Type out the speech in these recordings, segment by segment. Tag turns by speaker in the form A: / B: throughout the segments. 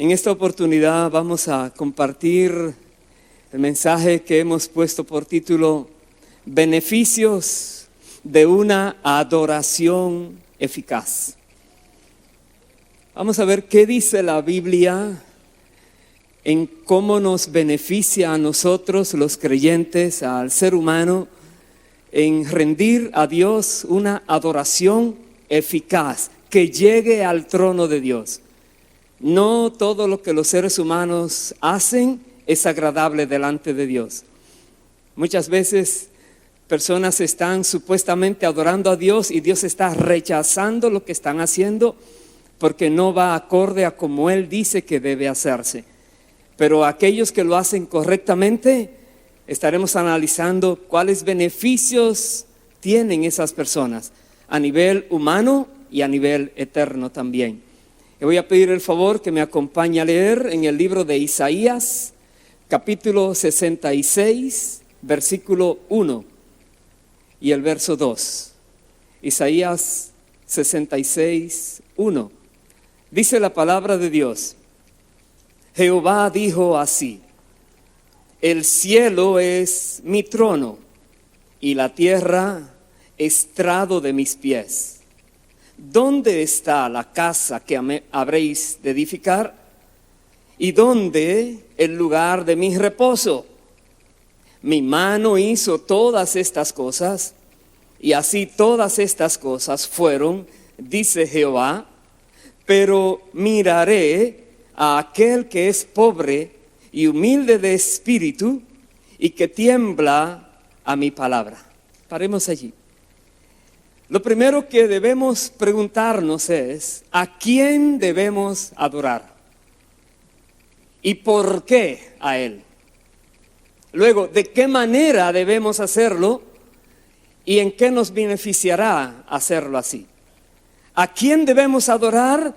A: En esta oportunidad vamos a compartir el mensaje que hemos puesto por título Beneficios de una adoración eficaz. Vamos a ver qué dice la Biblia en cómo nos beneficia a nosotros los creyentes, al ser humano, en rendir a Dios una adoración eficaz que llegue al trono de Dios. No todo lo que los seres humanos hacen es agradable delante de Dios. Muchas veces personas están supuestamente adorando a Dios y Dios está rechazando lo que están haciendo porque no va acorde a como Él dice que debe hacerse. Pero aquellos que lo hacen correctamente, estaremos analizando cuáles beneficios tienen esas personas a nivel humano y a nivel eterno también. Le voy a pedir el favor que me acompañe a leer en el libro de Isaías, capítulo 66, versículo 1 y el verso 2. Isaías 66, 1. Dice la palabra de Dios: Jehová dijo así: el cielo es mi trono y la tierra estrado de mis pies. ¿Dónde está la casa que habréis de edificar? ¿Y dónde el lugar de mi reposo? Mi mano hizo todas estas cosas, y así todas estas cosas fueron, dice Jehová. Pero miraré a aquel que es pobre y humilde de espíritu y que tiembla a mi palabra. Paremos allí. Lo primero que debemos preguntarnos es: ¿a quién debemos adorar? ¿Y por qué a Él? Luego, ¿de qué manera debemos hacerlo? ¿Y en qué nos beneficiará hacerlo así? ¿A quién debemos adorar?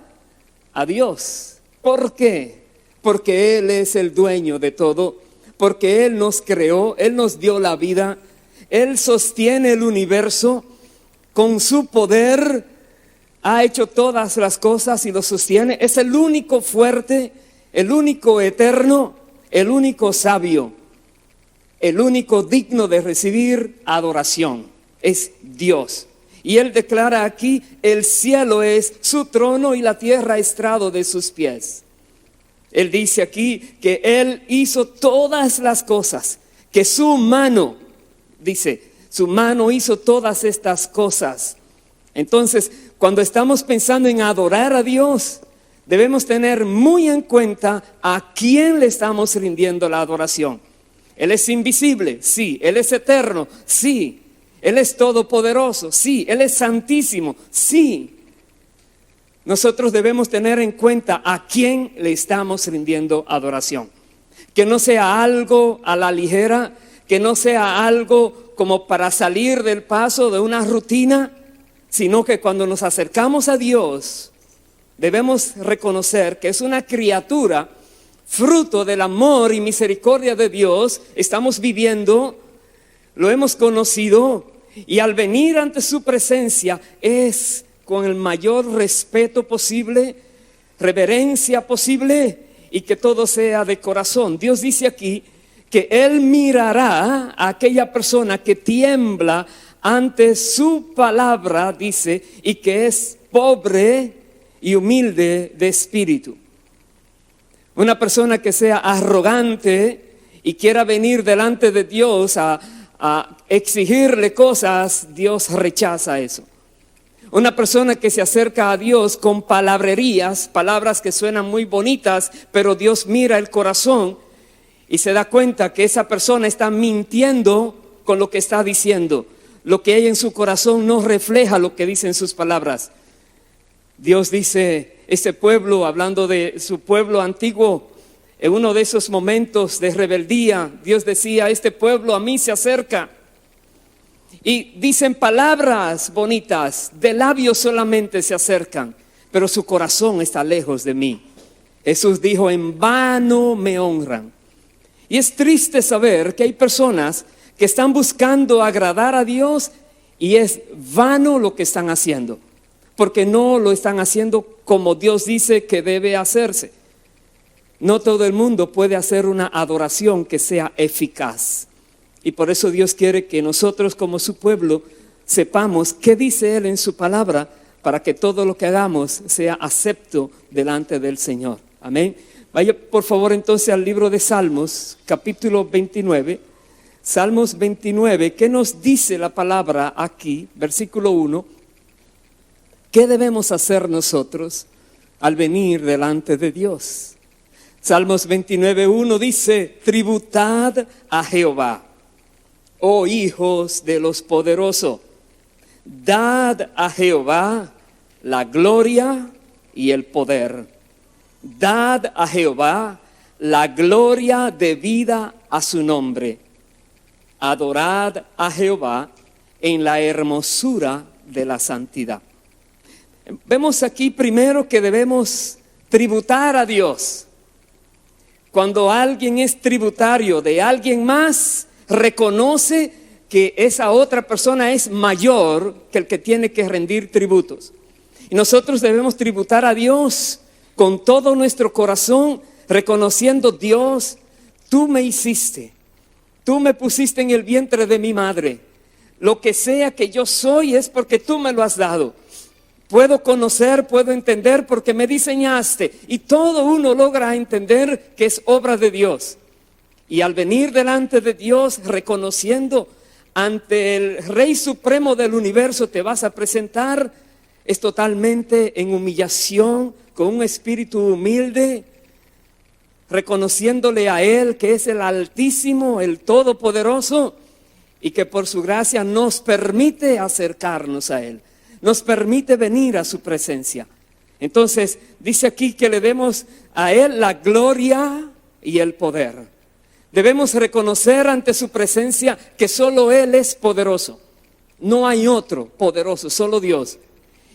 A: A Dios. ¿Por qué? Porque Él es el dueño de todo, porque Él nos creó, Él nos dio la vida, Él sostiene el universo, con su poder ha hecho todas las cosas y lo sostiene. Es el único fuerte, el único eterno, el único sabio, el único digno de recibir adoración. Es Dios. Y Él declara aquí: el cielo es su trono y la tierra estrado de sus pies. Él dice aquí que Él hizo todas las cosas, que su mano, dice, su mano hizo todas estas cosas. Entonces, cuando estamos pensando en adorar a Dios, debemos tener muy en cuenta a quién le estamos rindiendo la adoración. Él es invisible, sí. Él es eterno, sí. Él es todopoderoso, sí. Él es santísimo, sí. Nosotros debemos tener en cuenta a quién le estamos rindiendo adoración. Que no sea algo a la ligera, que no sea algo como para salir del paso de una rutina, sino que cuando nos acercamos a Dios, debemos reconocer que es una criatura fruto del amor y misericordia de Dios. Estamos viviendo, lo hemos conocido, y al venir ante su presencia es con el mayor respeto posible, reverencia posible, y que todo sea de corazón. Dios dice aquí que Él mirará a aquella persona que tiembla ante su palabra, dice, y que es pobre y humilde de espíritu. Una persona que sea arrogante y quiera venir delante de Dios a exigirle cosas, Dios rechaza eso. Una persona que se acerca a Dios con palabrerías, palabras que suenan muy bonitas, pero Dios mira el corazón y se da cuenta que esa persona está mintiendo con lo que está diciendo. Lo que hay en su corazón no refleja lo que dicen sus palabras. Dios dice: ese pueblo, hablando de su pueblo antiguo, en uno de esos momentos de rebeldía, Dios decía: este pueblo a mí se acerca y dicen palabras bonitas, de labios solamente se acercan, pero su corazón está lejos de mí. Jesús dijo: en vano me honran. Y es triste saber que hay personas que están buscando agradar a Dios y es vano lo que están haciendo, porque no lo están haciendo como Dios dice que debe hacerse. No todo el mundo puede hacer una adoración que sea eficaz. Y por eso Dios quiere que nosotros como su pueblo sepamos qué dice Él en su palabra para que todo lo que hagamos sea acepto delante del Señor. Amén. Vaya por favor entonces al libro de Salmos, capítulo 29. Salmos 29, ¿qué nos dice la palabra aquí? Versículo 1. ¿Qué debemos hacer nosotros al venir delante de Dios? Salmos 29:1 dice: tributad a Jehová, oh hijos de los poderosos, dad a Jehová la gloria y el poder. Dad a Jehová la gloria debida a su nombre. Adorad a Jehová en la hermosura de la santidad. Vemos aquí primero que debemos tributar a Dios. Cuando alguien es tributario de alguien más, reconoce que esa otra persona es mayor que el que tiene que rendir tributos. Y nosotros debemos tributar a Dios con todo nuestro corazón, reconociendo: Dios, tú me hiciste, tú me pusiste en el vientre de mi madre. Lo que sea que yo soy es porque tú me lo has dado. Puedo conocer, puedo entender porque me diseñaste. Y todo uno logra entender que es obra de Dios. Y al venir delante de Dios, reconociendo ante el Rey Supremo del universo, te vas a presentar, es totalmente en humillación, con un espíritu humilde, reconociéndole a Él que es el Altísimo, el Todopoderoso, y que por su gracia nos permite acercarnos a Él, nos permite venir a su presencia. Entonces dice aquí que le demos a Él la gloria y el poder. Debemos reconocer ante su presencia que solo Él es poderoso. No hay otro poderoso, solo Dios.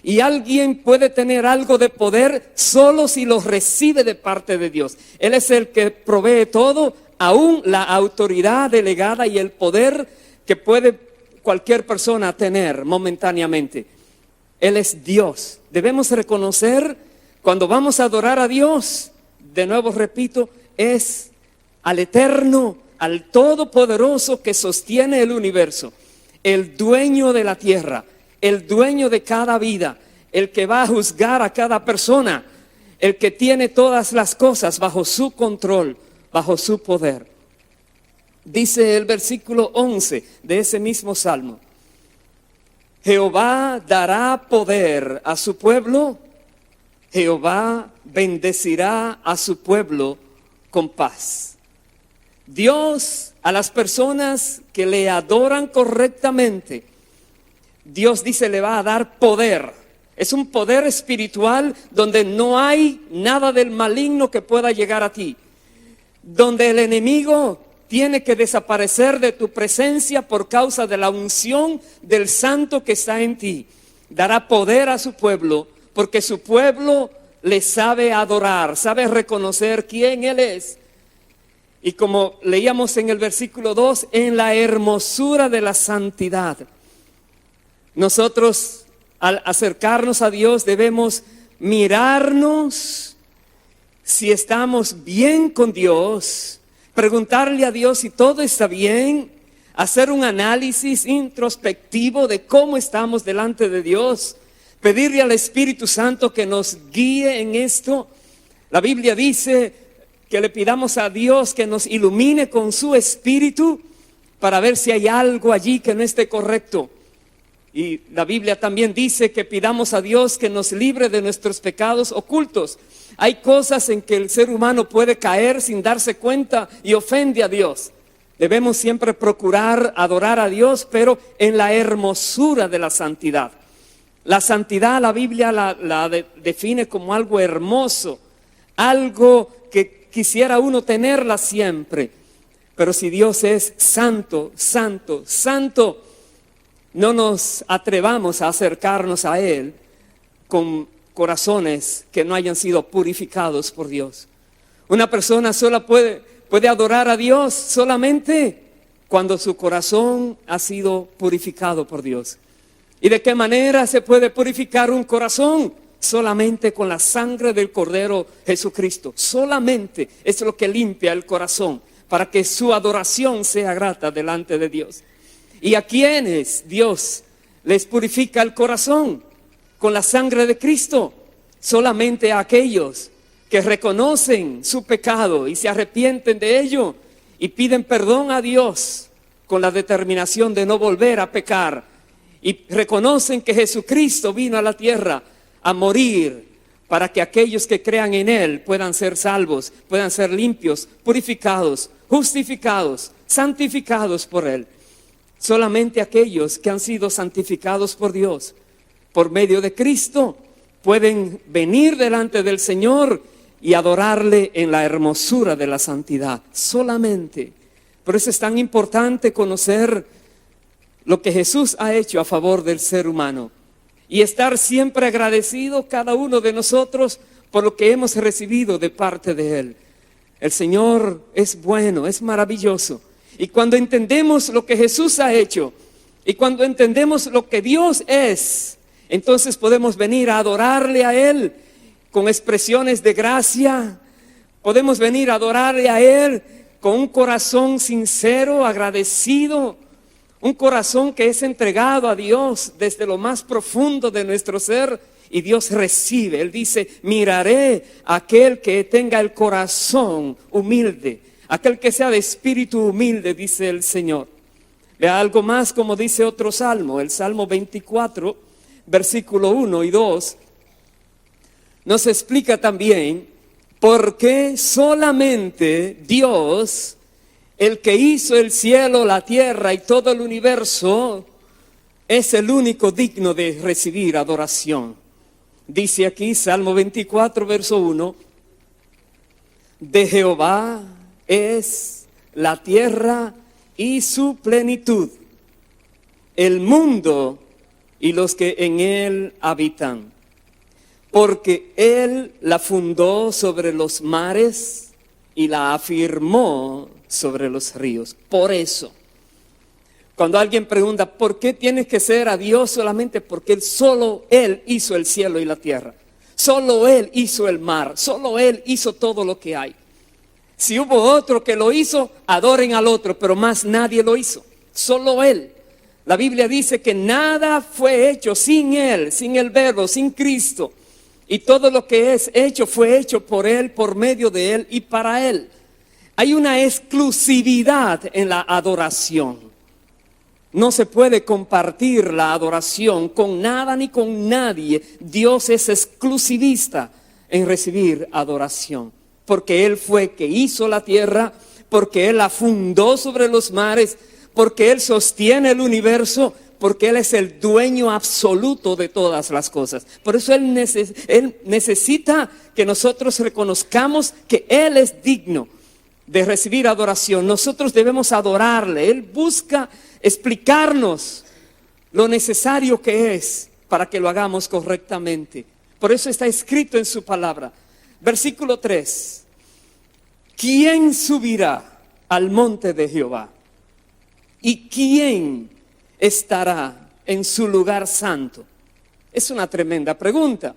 A: Y alguien puede tener algo de poder solo si lo recibe de parte de Dios. Él es el que provee todo, aún la autoridad delegada y el poder que puede cualquier persona tener momentáneamente. Él es Dios. Debemos reconocer cuando vamos a adorar a Dios, de nuevo repito, es al eterno, al todopoderoso que sostiene el universo, el dueño de la tierra, el dueño de cada vida, el que va a juzgar a cada persona, el que tiene todas las cosas bajo su control, bajo su poder. Dice el versículo 11 de ese mismo salmo: Jehová dará poder a su pueblo, Jehová bendecirá a su pueblo con paz. Dios, a las personas que le adoran correctamente, Dios dice le va a dar poder. Es un poder espiritual donde no hay nada del maligno que pueda llegar a ti, donde el enemigo tiene que desaparecer de tu presencia por causa de la unción del santo que está en ti. Dará poder a su pueblo porque su pueblo le sabe adorar, sabe reconocer quién Él es. Y como leíamos en el versículo 2, en la hermosura de la santidad. Nosotros al acercarnos a Dios debemos mirarnos si estamos bien con Dios, preguntarle a Dios si todo está bien, hacer un análisis introspectivo de cómo estamos delante de Dios, pedirle al Espíritu Santo que nos guíe en esto. La Biblia dice que le pidamos a Dios que nos ilumine con su Espíritu para ver si hay algo allí que no esté correcto. Y la Biblia también dice que pidamos a Dios que nos libre de nuestros pecados ocultos. Hay cosas en que el ser humano puede caer sin darse cuenta y ofende a Dios. Debemos siempre procurar adorar a Dios, pero en la hermosura de la santidad. La santidad, la Biblia la define como algo hermoso, algo que quisiera uno tenerla siempre. Pero si Dios es santo, santo, santo, no nos atrevamos a acercarnos a Él con corazones que no hayan sido purificados por Dios. Una persona sola puede adorar a Dios solamente cuando su corazón ha sido purificado por Dios. ¿Y de qué manera se puede purificar un corazón? solamente con la sangre del Cordero Jesucristo. Solamente es lo que limpia el corazón para que su adoración sea grata delante de Dios. ¿Y a quienes Dios les purifica el corazón? Con la sangre de Cristo. Solamente a aquellos que reconocen su pecado y se arrepienten de ello y piden perdón a Dios con la determinación de no volver a pecar y reconocen que Jesucristo vino a la tierra a morir para que aquellos que crean en Él puedan ser salvos, puedan ser limpios, purificados, justificados, santificados por Él. Solamente aquellos que han sido santificados por Dios por medio de Cristo pueden venir delante del Señor y adorarle en la hermosura de la santidad. Solamente. Por eso es tan importante conocer lo que Jesús ha hecho a favor del ser humano y estar siempre agradecido cada uno de nosotros por lo que hemos recibido de parte de Él. El Señor es bueno, es maravilloso. Y cuando entendemos lo que Jesús ha hecho y cuando entendemos lo que Dios es, entonces podemos venir a adorarle a Él con expresiones de gracia. Podemos venir a adorarle a Él con un corazón sincero, agradecido, un corazón que es entregado a Dios desde lo más profundo de nuestro ser, y Dios recibe. Él dice: miraré a aquel que tenga el corazón humilde, aquel que sea de espíritu humilde, dice el Señor. Vea algo más como dice otro salmo, el Salmo 24, versículo 1 y 2, nos explica también por qué solamente Dios, el que hizo el cielo, la tierra y todo el universo, es el único digno de recibir adoración. Dice aquí, Salmo 24, verso 1, de Jehová es la tierra y su plenitud, el mundo y los que en él habitan. Porque Él la fundó sobre los mares y la afirmó sobre los ríos. Por eso, cuando alguien pregunta, ¿por qué tienes que ser a Dios solamente? Porque solo Él hizo el cielo y la tierra. Solo Él hizo el mar. Solo Él hizo todo lo que hay. Si hubo otro que lo hizo, adoren al otro, pero más nadie lo hizo. Solo Él. La Biblia dice que nada fue hecho sin Él, sin el Verbo, sin Cristo. Y todo lo que es hecho fue hecho por Él, por medio de Él y para Él. Hay una exclusividad en la adoración. No se puede compartir la adoración con nada ni con nadie. Dios es exclusivista en recibir adoración. Porque Él fue que hizo la tierra, porque Él la fundó sobre los mares, porque Él sostiene el universo, porque Él es el dueño absoluto de todas las cosas. Por eso Él necesita que nosotros reconozcamos que Él es digno de recibir adoración. Nosotros debemos adorarle. Él busca explicarnos lo necesario que es para que lo hagamos correctamente. Por eso está escrito en su palabra. Versículo 3. ¿Quién subirá al monte de Jehová? ¿Y quién estará en su lugar santo? Es una tremenda pregunta.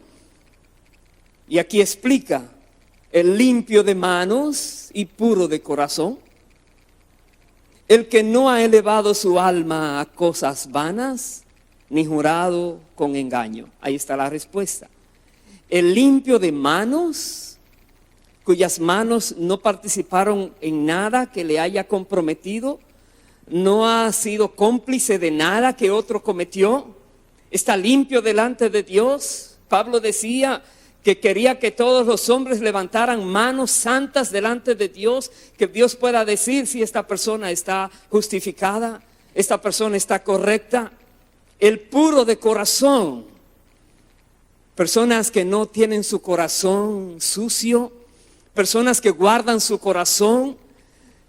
A: Y aquí explica: el limpio de manos y puro de corazón, el que no ha elevado su alma a cosas vanas, ni jurado con engaño. Ahí está la respuesta. El limpio de manos, cuyas manos no participaron en nada que le haya comprometido, no ha sido cómplice de nada que otro cometió, está limpio delante de Dios. Pablo decía que quería que todos los hombres levantaran manos santas delante de Dios, que Dios pueda decir si esta persona está justificada, esta persona está correcta. El puro de corazón, personas que no tienen su corazón sucio, personas que guardan su corazón,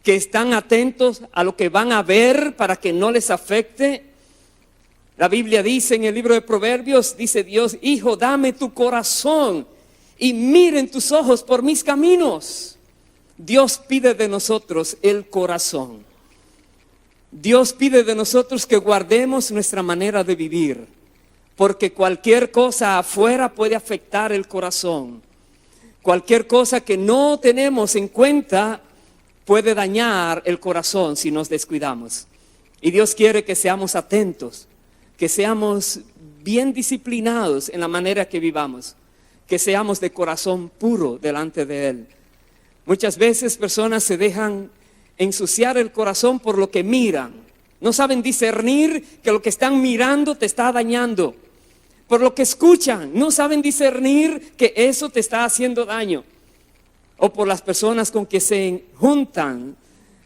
A: que están atentos a lo que van a ver para que no les afecte. La Biblia dice en el libro de Proverbios, dice Dios: hijo, dame tu corazón y miren tus ojos por mis caminos. Dios pide de nosotros el corazón. Dios pide de nosotros que guardemos nuestra manera de vivir, porque cualquier cosa afuera puede afectar el corazón. Cualquier cosa que no tenemos en cuenta puede dañar el corazón si nos descuidamos. Y Dios quiere que seamos atentos, que seamos bien disciplinados en la manera que vivamos, que seamos de corazón puro delante de Él. Muchas veces personas se dejan ensuciar el corazón por lo que miran. No saben discernir que lo que están mirando te está dañando. Por lo que escuchan, no saben discernir que eso te está haciendo daño. O por las personas con que se juntan,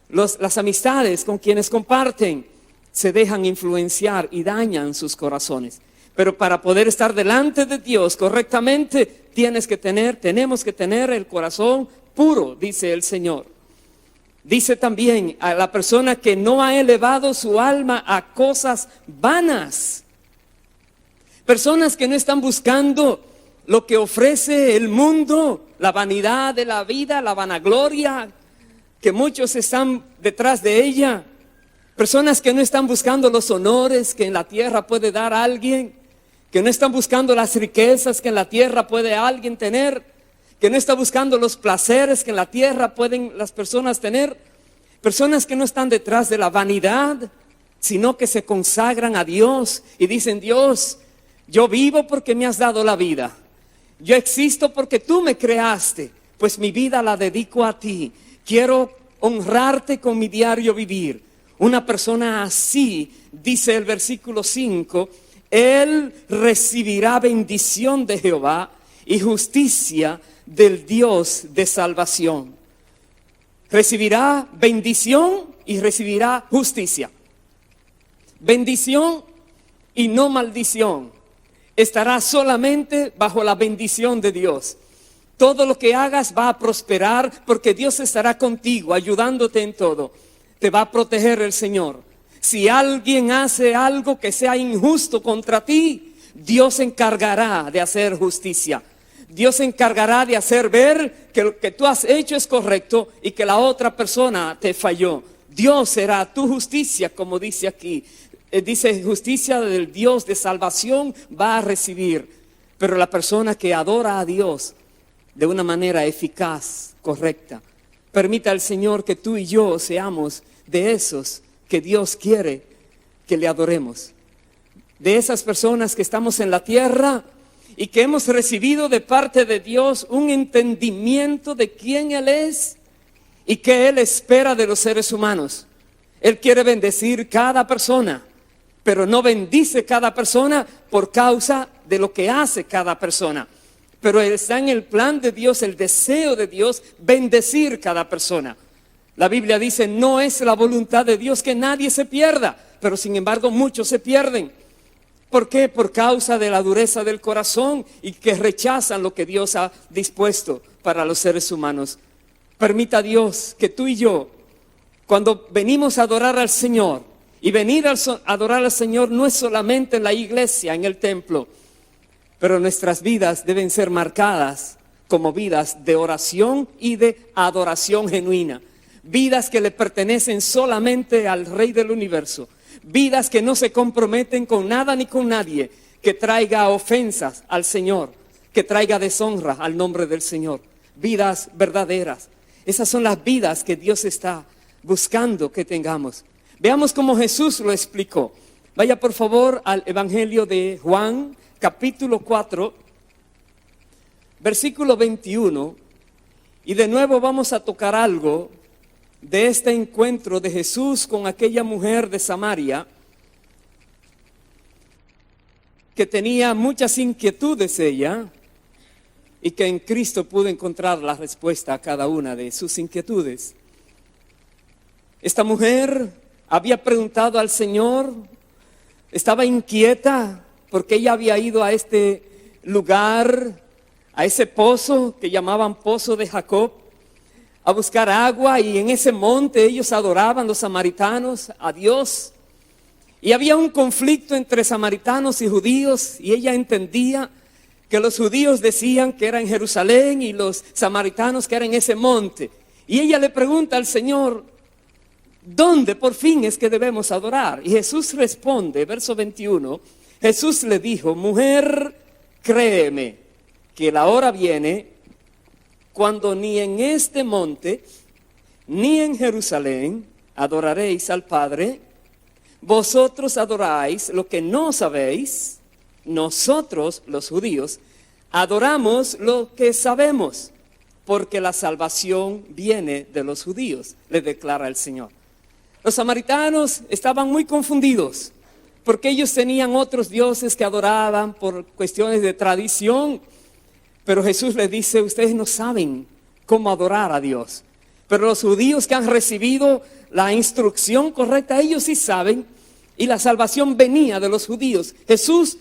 A: las amistades con quienes comparten, se dejan influenciar y dañan sus corazones. Pero para poder estar delante de Dios correctamente, tenemos que tener el corazón puro, dice el Señor. Dice también a la persona que no ha elevado su alma a cosas vanas. Personas que no están buscando lo que ofrece el mundo, la vanidad de la vida, la vanagloria, que muchos están detrás de ella. Personas que no están buscando los honores que en la tierra puede dar alguien, que no están buscando las riquezas que en la tierra puede alguien tener, que no está buscando los placeres que en la tierra pueden las personas tener. Personas que no están detrás de la vanidad, sino que se consagran a Dios y dicen: Dios, yo vivo porque me has dado la vida. Yo existo porque tú me creaste, pues mi vida la dedico a ti. Quiero honrarte con mi diario vivir. Una persona así, dice el versículo 5, él recibirá bendición de Jehová y justicia del Dios de salvación. Recibirá bendición y recibirá justicia. Bendición y no maldición. Estará solamente bajo la bendición de Dios. Todo lo que hagas va a prosperar porque Dios estará contigo, ayudándote en todo. Te va a proteger el Señor. Si alguien hace algo que sea injusto contra ti, Dios se encargará de hacer justicia. Dios se encargará de hacer ver que lo que tú has hecho es correcto y que la otra persona te falló. Dios será tu justicia, como dice aquí. Dice: justicia del Dios de salvación va a recibir. Pero la persona que adora a Dios de una manera eficaz, correcta, permita al Señor que tú y yo seamos de esos que Dios quiere que le adoremos. De esas personas que estamos en la tierra y que hemos recibido de parte de Dios un entendimiento de quién Él es y qué Él espera de los seres humanos. Él quiere bendecir cada persona, pero no bendice cada persona por causa de lo que hace cada persona. Pero está en el plan de Dios, el deseo de Dios, bendecir cada persona. La Biblia dice: no es la voluntad de Dios que nadie se pierda, pero sin embargo muchos se pierden. ¿Por qué? Por causa de la dureza del corazón y que rechazan lo que Dios ha dispuesto para los seres humanos. Permita Dios que tú y yo, cuando venimos a adorar al Señor, y venir a adorar al Señor no es solamente en la iglesia, en el templo, pero nuestras vidas deben ser marcadas como vidas de oración y de adoración genuina. Vidas que le pertenecen solamente al Rey del universo. Vidas que no se comprometen con nada ni con nadie que traiga ofensas al Señor, que traiga deshonra al nombre del Señor. Vidas verdaderas. Esas son las vidas que Dios está buscando que tengamos. Veamos cómo Jesús lo explicó. Vaya por favor al Evangelio de Juan, capítulo 4, versículo 21. Y de nuevo vamos a tocar algo de este encuentro de Jesús con aquella mujer de Samaria que tenía muchas inquietudes ella, y que en Cristo pudo encontrar la respuesta a cada una de sus inquietudes. Esta mujer había preguntado al Señor, estaba inquieta porque ella había ido a este lugar, a ese pozo que llamaban Pozo de Jacob, a buscar agua, y en ese monte ellos adoraban, los samaritanos, a Dios. Y había un conflicto entre samaritanos y judíos, y ella entendía que los judíos decían que era en Jerusalén y los samaritanos que era en ese monte. Y ella le pregunta al Señor: ¿dónde por fin es que debemos adorar? Y Jesús responde, verso 21, Jesús le dijo: mujer, créeme que la hora viene cuando ni en este monte ni en Jerusalén adoraréis al Padre. Vosotros adoráis lo que no sabéis. Nosotros, los judíos, adoramos lo que sabemos, porque la salvación viene de los judíos, le declara el Señor. Los samaritanos estaban muy confundidos, porque ellos tenían otros dioses que adoraban por cuestiones de tradición. Pero Jesús les dice: ustedes no saben cómo adorar a Dios. Pero los judíos que han recibido la instrucción correcta, ellos sí saben, y la salvación venía de los judíos. Jesús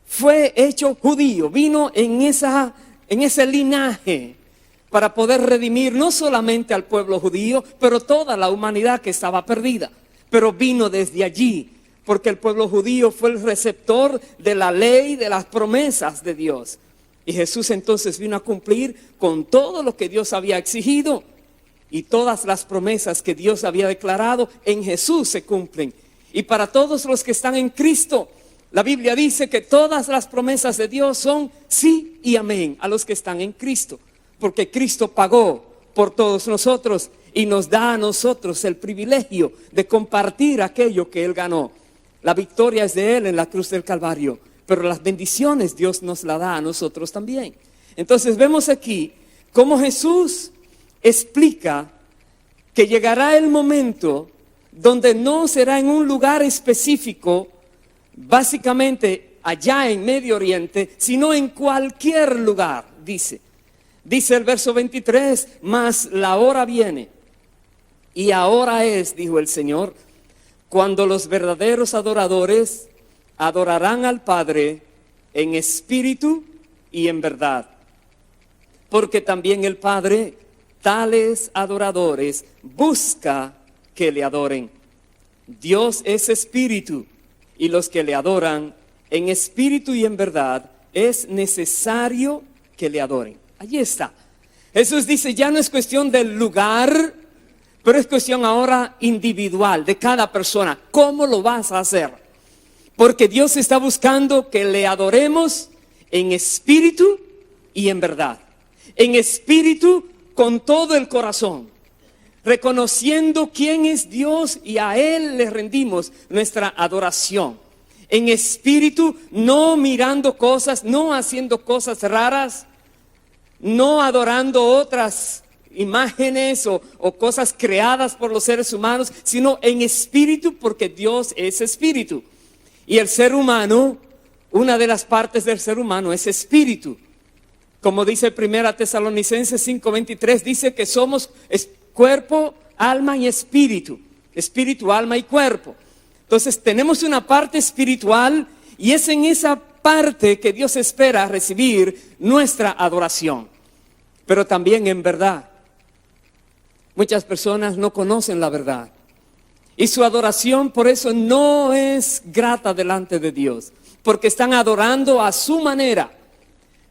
A: fue hecho judío, vino en ese linaje para poder redimir no solamente al pueblo judío, pero toda la humanidad que estaba perdida. Pero vino desde allí, porque el pueblo judío fue el receptor de la ley, de las promesas de Dios. Y Jesús entonces vino a cumplir con todo lo que Dios había exigido. Y todas las promesas que Dios había declarado en Jesús se cumplen. Y para todos los que están en Cristo, la Biblia dice que todas las promesas de Dios son sí y amén a los que están en Cristo. Porque Cristo pagó por todos nosotros y nos da a nosotros el privilegio de compartir aquello que Él ganó. La victoria es de Él en la cruz del Calvario, pero las bendiciones Dios nos las da a nosotros también. Entonces vemos aquí cómo Jesús explica que llegará el momento donde no será en un lugar específico, básicamente allá en Medio Oriente, sino en cualquier lugar, dice el verso 23, mas la hora viene, y ahora es, dijo el Señor, cuando los verdaderos adoradores adorarán al Padre en espíritu y en verdad, porque también el Padre tales adoradores busca que le adoren. Dios es espíritu, y los que le adoran en espíritu y en verdad es necesario que le adoren. Allí está. Jesús dice: ya no es cuestión del lugar, pero es cuestión ahora individual de cada persona. ¿Cómo lo vas a hacer? Porque Dios está buscando que le adoremos en espíritu y en verdad. En espíritu, con todo el corazón, reconociendo quién es Dios, y a Él le rendimos nuestra adoración. En espíritu, no mirando cosas, no haciendo cosas raras, no adorando otras imágenes o cosas creadas por los seres humanos, sino en espíritu, porque Dios es espíritu. Y el ser humano, una de las partes del ser humano es espíritu. Como dice 1 Tesalonicenses 5:23, dice que somos cuerpo, alma y espíritu. Espíritu, alma y cuerpo. Entonces tenemos una parte espiritual, y es en esa parte que Dios espera recibir nuestra adoración. Pero también en verdad. Muchas personas no conocen la verdad, y su adoración por eso no es grata delante de Dios, porque están adorando a su manera,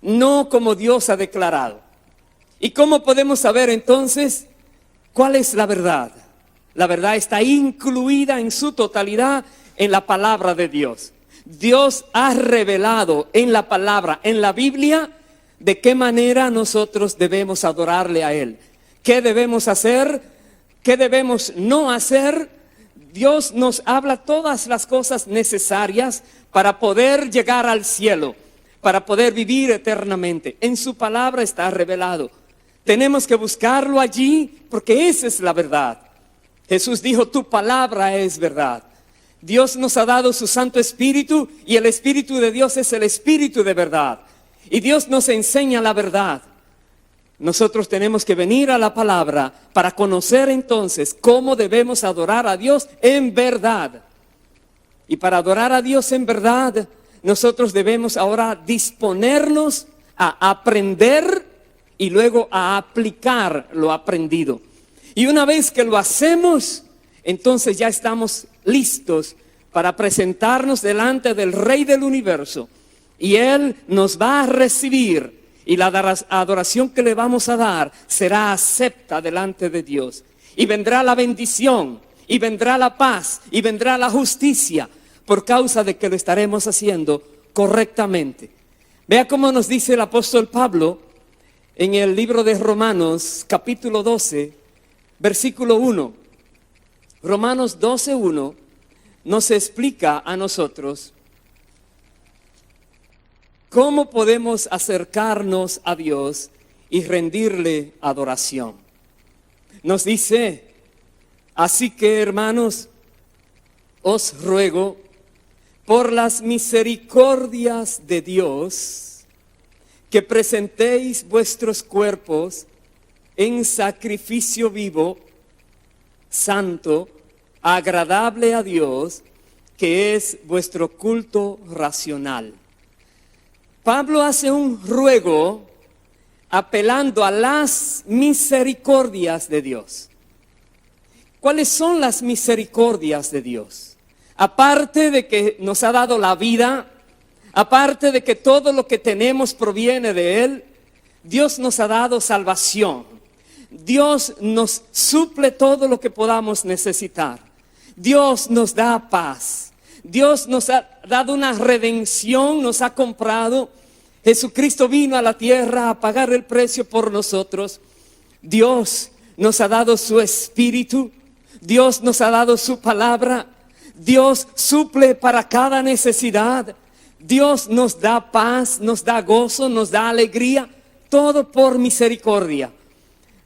A: no como Dios ha declarado. ¿Y cómo podemos saber entonces cuál es la verdad? La verdad está incluida en su totalidad en la palabra de Dios. Dios ha revelado en la palabra, en la Biblia, de qué manera nosotros debemos adorarle a Él. ¿Qué debemos hacer? ¿Qué debemos no hacer? Dios nos habla todas las cosas necesarias para poder llegar al cielo, para poder vivir eternamente. En su palabra está revelado. Tenemos que buscarlo allí, porque esa es la verdad. Jesús dijo: tu palabra es verdad. Dios nos ha dado su Santo Espíritu, y el Espíritu de Dios es el Espíritu de verdad. Y Dios nos enseña la verdad. Nosotros tenemos que venir a la palabra para conocer entonces cómo debemos adorar a Dios en verdad. Y para adorar a Dios en verdad, nosotros debemos ahora disponernos a aprender y luego a aplicar lo aprendido. Y una vez que lo hacemos, entonces ya estamos listos para presentarnos delante del Rey del Universo. Y Él nos va a recibir, y la adoración que le vamos a dar será acepta delante de Dios. Y vendrá la bendición, y vendrá la paz, y vendrá la justicia, por causa de que lo estaremos haciendo correctamente. Vea cómo nos dice el apóstol Pablo en el libro de Romanos, capítulo 12, versículo 1. Romanos 12:1 nos explica a nosotros cómo podemos acercarnos a Dios y rendirle adoración. Nos dice: así que, hermanos, os ruego por las misericordias de Dios que presentéis vuestros cuerpos en sacrificio vivo, santo, agradable a Dios, que es vuestro culto racional. Pablo hace un ruego apelando a las misericordias de Dios. ¿Cuáles son las misericordias de Dios? Aparte de que nos ha dado la vida, aparte de que todo lo que tenemos proviene de Él, Dios nos ha dado salvación. Dios nos suple todo lo que podamos necesitar. Dios nos da paz. Dios nos ha dado una redención, nos ha comprado. Jesucristo vino a la tierra a pagar el precio por nosotros. Dios nos ha dado su Espíritu. Dios nos ha dado su palabra. Dios suple para cada necesidad. Dios nos da paz, nos da gozo, nos da alegría. Todo por misericordia.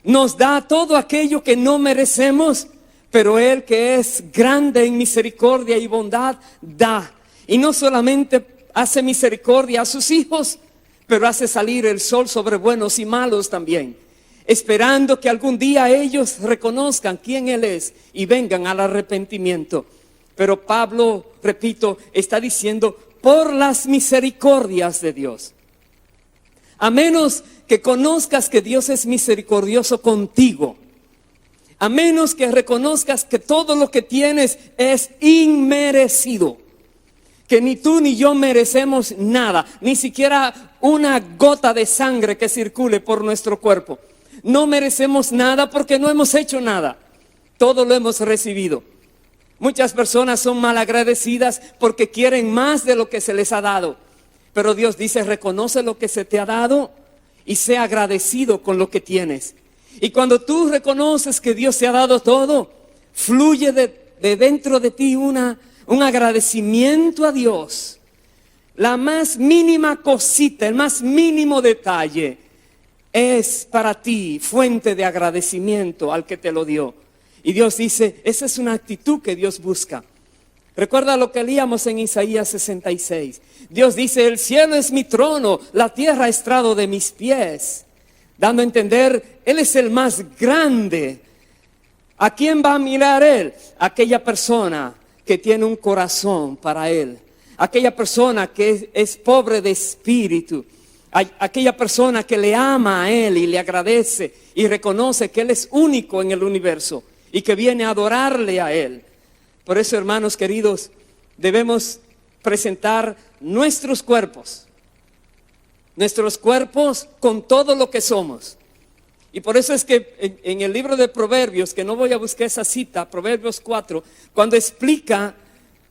A: Nos da todo aquello que no merecemos, pero Él, que es grande en misericordia y bondad, da. Y no solamente hace misericordia a sus hijos, pero hace salir el sol sobre buenos y malos también, esperando que algún día ellos reconozcan quién Él es y vengan al arrepentimiento. Pero Pablo, repito, está diciendo por las misericordias de Dios. A menos que conozcas que Dios es misericordioso contigo, a menos que reconozcas que todo lo que tienes es inmerecido, que ni tú ni yo merecemos nada, ni siquiera una gota de sangre que circule por nuestro cuerpo. No merecemos nada porque no hemos hecho nada, todo lo hemos recibido. Muchas personas son malagradecidas porque quieren más de lo que se les ha dado. Pero Dios dice: reconoce lo que se te ha dado y sea agradecido con lo que tienes. Y cuando tú reconoces que Dios te ha dado todo, fluye de dentro de ti un agradecimiento a Dios. La más mínima cosita, el más mínimo detalle es para ti fuente de agradecimiento al que te lo dio. Y Dios dice, esa es una actitud que Dios busca. Recuerda lo que leíamos en Isaías 66. Dios dice: el cielo es mi trono, la tierra estrado de mis pies. Dando a entender, Él es el más grande. ¿A quién va a mirar Él? Aquella persona que tiene un corazón para Él. Aquella persona que es pobre de espíritu. Aquella persona que le ama a Él y le agradece y reconoce que Él es único en el universo y que viene a adorarle a Él. Por eso, hermanos queridos, debemos presentar nuestros cuerpos con todo lo que somos. Y por eso es que en el libro de Proverbios, que no voy a buscar esa cita, Proverbios 4, cuando explica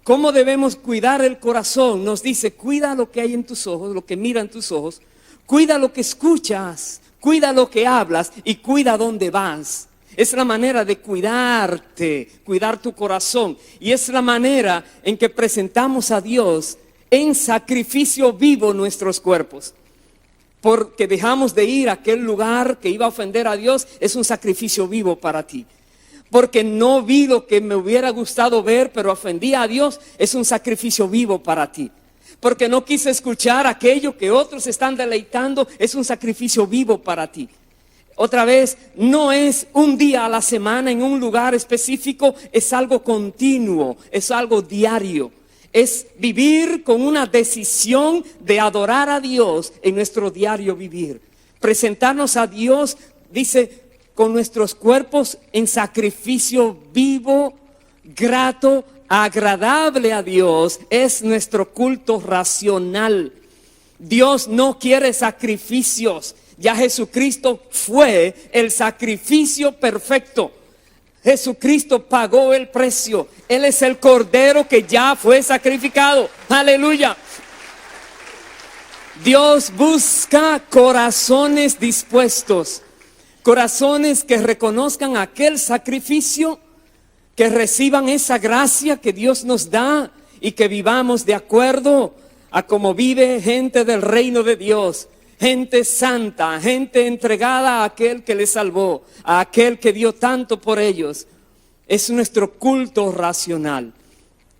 A: cómo debemos cuidar el corazón, nos dice: cuida lo que hay en tus ojos, lo que miran tus ojos, cuida lo que escuchas, cuida lo que hablas y cuida dónde vas. Es la manera de cuidarte, cuidar tu corazón. Y es la manera en que presentamos a Dios en sacrificio vivo nuestros cuerpos. Porque dejamos de ir a aquel lugar que iba a ofender a Dios, es un sacrificio vivo para ti. Porque no vi lo que me hubiera gustado ver, pero ofendí a Dios, es un sacrificio vivo para ti. Porque no quise escuchar aquello que otros están deleitando, es un sacrificio vivo para ti. Otra vez, no es un día a la semana en un lugar específico, es algo continuo, es algo diario. Es vivir con una decisión de adorar a Dios en nuestro diario vivir. Presentarnos a Dios, dice, con nuestros cuerpos en sacrificio vivo, grato, agradable a Dios, es nuestro culto racional. Dios no quiere sacrificios. Ya Jesucristo fue el sacrificio perfecto. Jesucristo pagó el precio. Él es el Cordero que ya fue sacrificado. Aleluya. Dios busca corazones dispuestos, corazones que reconozcan aquel sacrificio, que reciban esa gracia que Dios nos da y que vivamos de acuerdo a cómo vive gente del reino de Dios, gente santa, gente entregada a aquel que les salvó, a aquel que dio tanto por ellos. Es nuestro culto racional.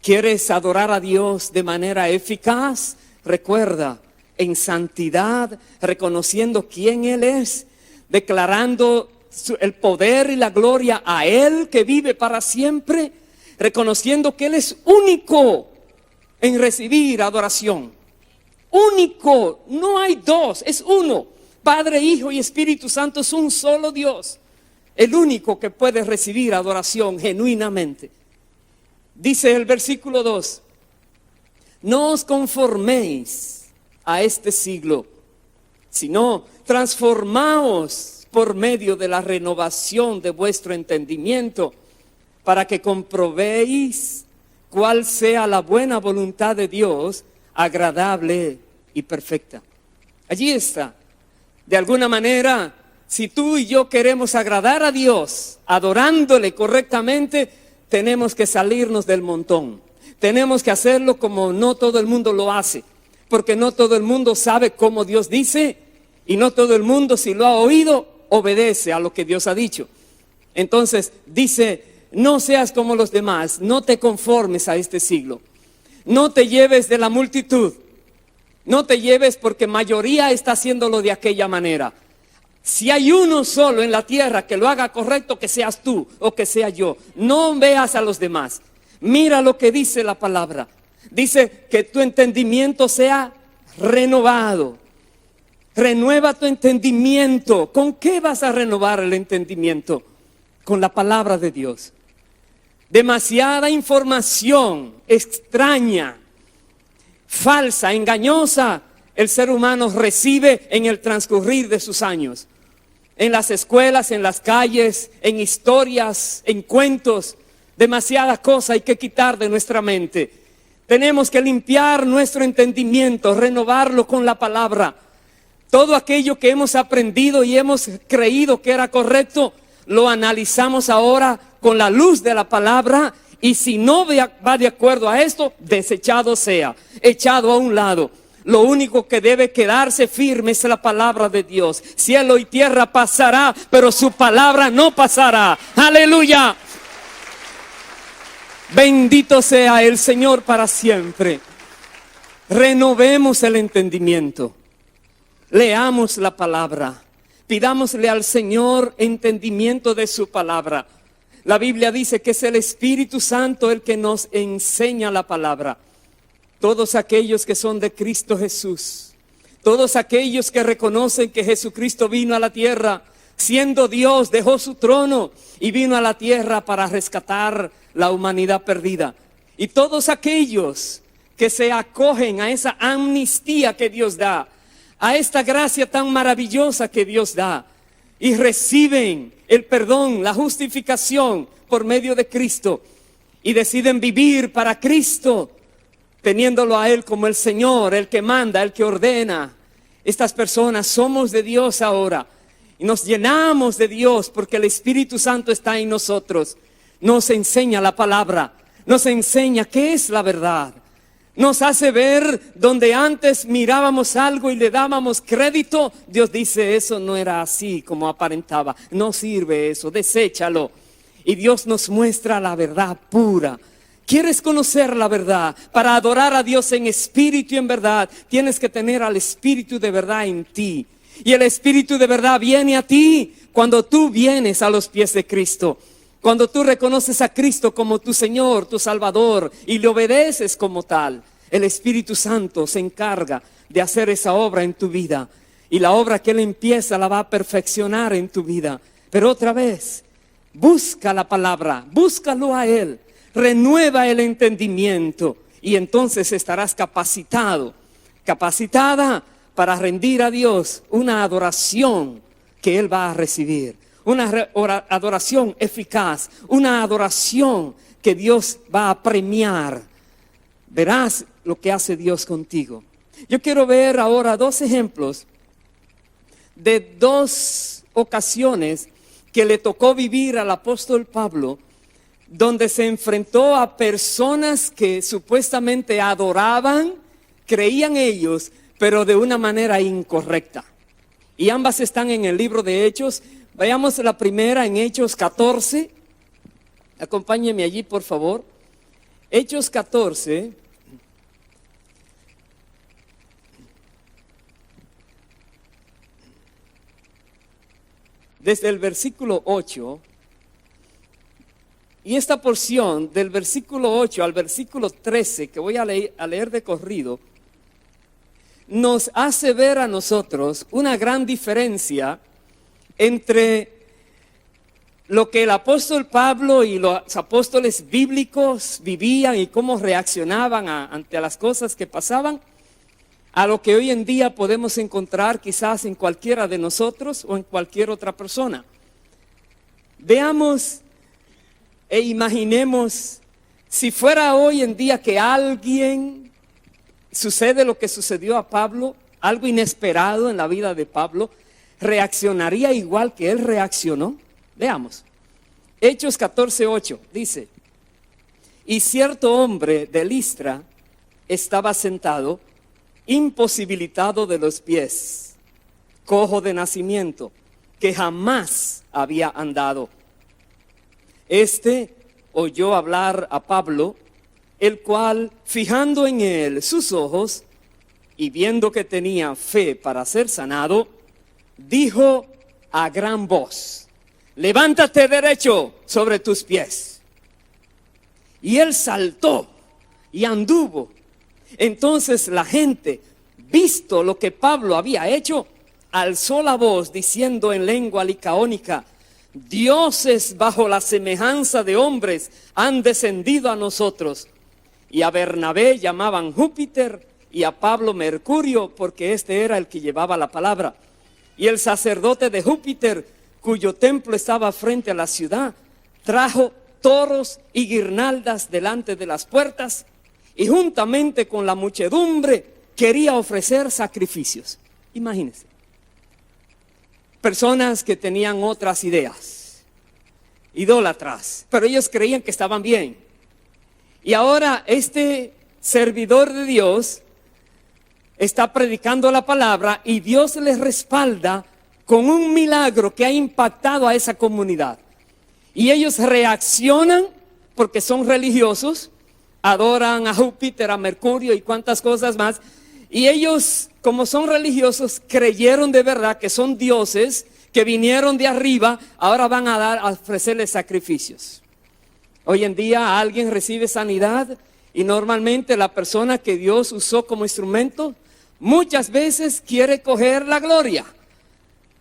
A: ¿Quieres adorar a Dios de manera eficaz? Recuerda, en santidad, reconociendo quién Él es, declarando el poder y la gloria a Él que vive para siempre, reconociendo que Él es único en recibir adoración. Único, no hay dos, es uno. Padre, Hijo y Espíritu Santo es un solo Dios, el único que puede recibir adoración genuinamente. Dice el versículo 2, no os conforméis a este siglo, sino transformaos por medio de la renovación de vuestro entendimiento, para que comprobéis cuál sea la buena voluntad de Dios, agradable y perfecta. Allí está. De alguna manera, si tú y yo queremos agradar a Dios, adorándole correctamente, tenemos que salirnos del montón. Tenemos que hacerlo como no todo el mundo lo hace. Porque no todo el mundo sabe cómo Dios dice, y no todo el mundo, si lo ha oído, obedece a lo que Dios ha dicho. Entonces dice, no seas como los demás, no te conformes a este siglo, no te lleves de la multitud, no te lleves porque mayoría está haciéndolo de aquella manera. Si hay uno solo en la tierra que lo haga correcto, que seas tú o que sea yo. No veas a los demás. Mira lo que dice la palabra. Dice que tu entendimiento sea renovado. Renueva tu entendimiento. ¿Con qué vas a renovar el entendimiento? Con la palabra de Dios. Demasiada información extraña, falsa, engañosa, el ser humano recibe en el transcurrir de sus años. En las escuelas, en las calles, en historias, en cuentos. Demasiada cosa hay que quitar de nuestra mente. Tenemos que limpiar nuestro entendimiento, renovarlo con la palabra. Todo aquello que hemos aprendido y hemos creído que era correcto, lo analizamos ahora con la luz de la palabra, y si no va de acuerdo a esto, desechado sea, echado a un lado. Lo único que debe quedarse firme es la palabra de Dios. Cielo y tierra pasará, pero su palabra no pasará. ¡Aleluya! Bendito sea el Señor para siempre. Renovemos el entendimiento. Leamos la palabra. Pidámosle al Señor entendimiento de su palabra. La Biblia dice que es el Espíritu Santo el que nos enseña la palabra. Todos aquellos que son de Cristo Jesús, todos aquellos que reconocen que Jesucristo vino a la tierra, siendo Dios, dejó su trono y vino a la tierra para rescatar la humanidad perdida. Y todos aquellos que se acogen a esa amnistía que Dios da, a esta gracia tan maravillosa que Dios da, y reciben el perdón, la justificación por medio de Cristo, y deciden vivir para Cristo, teniéndolo a Él como el Señor, el que manda, el que ordena. Estas personas somos de Dios ahora, y nos llenamos de Dios porque el Espíritu Santo está en nosotros. Nos enseña la palabra, nos enseña qué es la verdad. Nos hace ver donde antes mirábamos algo y le dábamos crédito. Dios dice, eso no era así como aparentaba. No sirve eso, deséchalo. Y Dios nos muestra la verdad pura. ¿Quieres conocer la verdad? Para adorar a Dios en espíritu y en verdad, tienes que tener al Espíritu de verdad en ti. Y el Espíritu de verdad viene a ti cuando tú vienes a los pies de Cristo. Cuando tú reconoces a Cristo como tu Señor, tu Salvador, y le obedeces como tal, el Espíritu Santo se encarga de hacer esa obra en tu vida. Y la obra que Él empieza la va a perfeccionar en tu vida. Pero otra vez, busca la palabra, búscalo a Él, renueva el entendimiento y entonces estarás capacitado, capacitada para rendir a Dios una adoración que Él va a recibir. una adoración eficaz, una adoración que Dios va a premiar. Verás lo que hace Dios contigo. Yo quiero ver ahora 2 ejemplos de 2 ocasiones que le tocó vivir al apóstol Pablo, donde se enfrentó a personas que supuestamente adoraban, creían ellos, pero de una manera incorrecta. Y ambas están en el libro de Hechos. Veamos la primera en Hechos 14. Acompáñenme allí, por favor. Hechos 14. Desde el versículo 8. Y esta porción del versículo 8 al versículo 13, que voy a leer de corrido, nos hace ver a nosotros una gran diferencia entre lo que el apóstol Pablo y los apóstoles bíblicos vivían y cómo reaccionaban ante las cosas que pasaban, a lo que hoy en día podemos encontrar quizás en cualquiera de nosotros o en cualquier otra persona. Veamos e imaginemos si fuera hoy en día que alguien sucede lo que sucedió a Pablo, algo inesperado en la vida de Pablo, ¿reaccionaría igual que él reaccionó? Veamos. Hechos 14:8 dice: y cierto hombre de Listra estaba sentado, imposibilitado de los pies, cojo de nacimiento, que jamás había andado. Este oyó hablar a Pablo, el cual, fijando en él sus ojos y viendo que tenía fe para ser sanado, dijo a gran voz: levántate derecho sobre tus pies. Y él saltó y anduvo. Entonces la gente, visto lo que Pablo había hecho, alzó la voz diciendo en lengua licaónica: dioses bajo la semejanza de hombres han descendido a nosotros. Y a Bernabé llamaban Júpiter y a Pablo Mercurio, porque este era el que llevaba la palabra. Y el sacerdote de Júpiter, cuyo templo estaba frente a la ciudad, trajo toros y guirnaldas delante de las puertas, y juntamente con la muchedumbre quería ofrecer sacrificios. Imagínense. Personas que tenían otras ideas, idólatras, pero ellos creían que estaban bien. Y ahora este servidor de Dios está predicando la palabra y Dios les respalda con un milagro que ha impactado a esa comunidad. Y ellos reaccionan porque son religiosos, adoran a Júpiter, a Mercurio y cuantas cosas más. Y ellos, como son religiosos, creyeron de verdad que son dioses que vinieron de arriba, ahora van a ofrecerles sacrificios. Hoy en día alguien recibe sanidad y normalmente la persona que Dios usó como instrumento muchas veces quiere coger la gloria.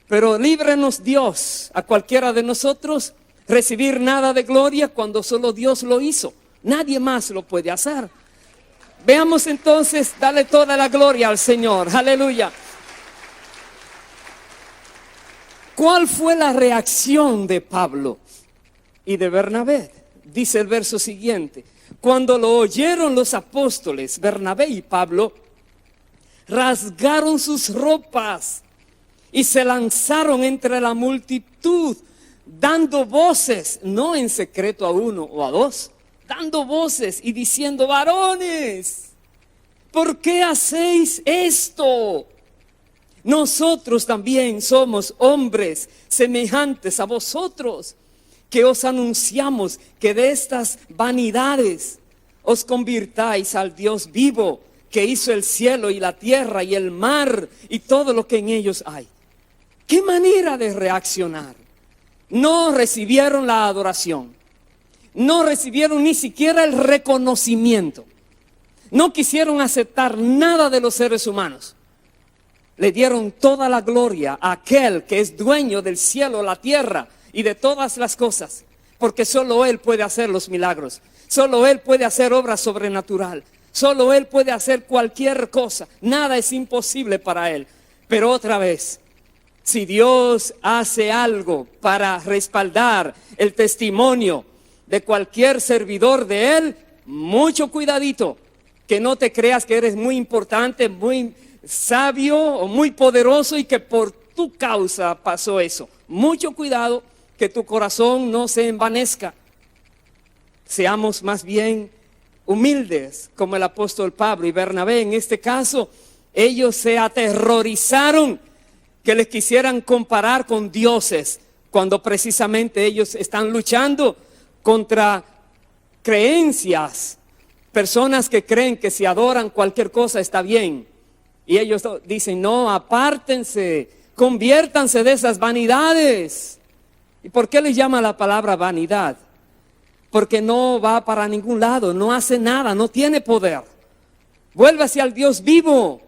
A: Pero líbrenos Dios a cualquiera de nosotros recibir nada de gloria cuando solo Dios lo hizo. Nadie más lo puede hacer. Veamos entonces, dale toda la gloria al Señor. Aleluya. ¿Cuál fue la reacción de Pablo y de Bernabé? Dice el verso siguiente: cuando lo oyeron los apóstoles, Bernabé y Pablo, rasgaron sus ropas y se lanzaron entre la multitud, dando voces, no en secreto a uno o a dos, dando voces y diciendo: varones, ¿por qué hacéis esto? Nosotros también somos hombres semejantes a vosotros, que os anunciamos que de estas vanidades os convirtáis al Dios vivo, que hizo el cielo y la tierra y el mar y todo lo que en ellos hay. ¿Qué manera de reaccionar? No recibieron la adoración, no recibieron ni siquiera el reconocimiento, no quisieron aceptar nada de los seres humanos. Le dieron toda la gloria a aquel que es dueño del cielo, la tierra y de todas las cosas, porque solo Él puede hacer los milagros, solo Él puede hacer obra sobrenatural, solo Él puede hacer cualquier cosa, nada es imposible para Él. Pero otra vez, Si Dios hace algo para respaldar el testimonio de cualquier servidor de Él, mucho cuidadito, que no te creas que eres muy importante, muy sabio o muy poderoso y que por tu causa pasó eso. Mucho cuidado que tu corazón no se envanezca. Seamos más bien humildes como el apóstol Pablo y Bernabé. En este caso, ellos se aterrorizaron que les quisieran comparar con dioses, cuando precisamente ellos están luchando contra creencias, personas que creen que si adoran cualquier cosa está bien. Y ellos dicen, no, apártense, conviértanse de esas vanidades. ¿Y por qué les llama la palabra vanidad? Porque no va para ningún lado, no hace nada, no tiene poder. Vuélvase al Dios vivo.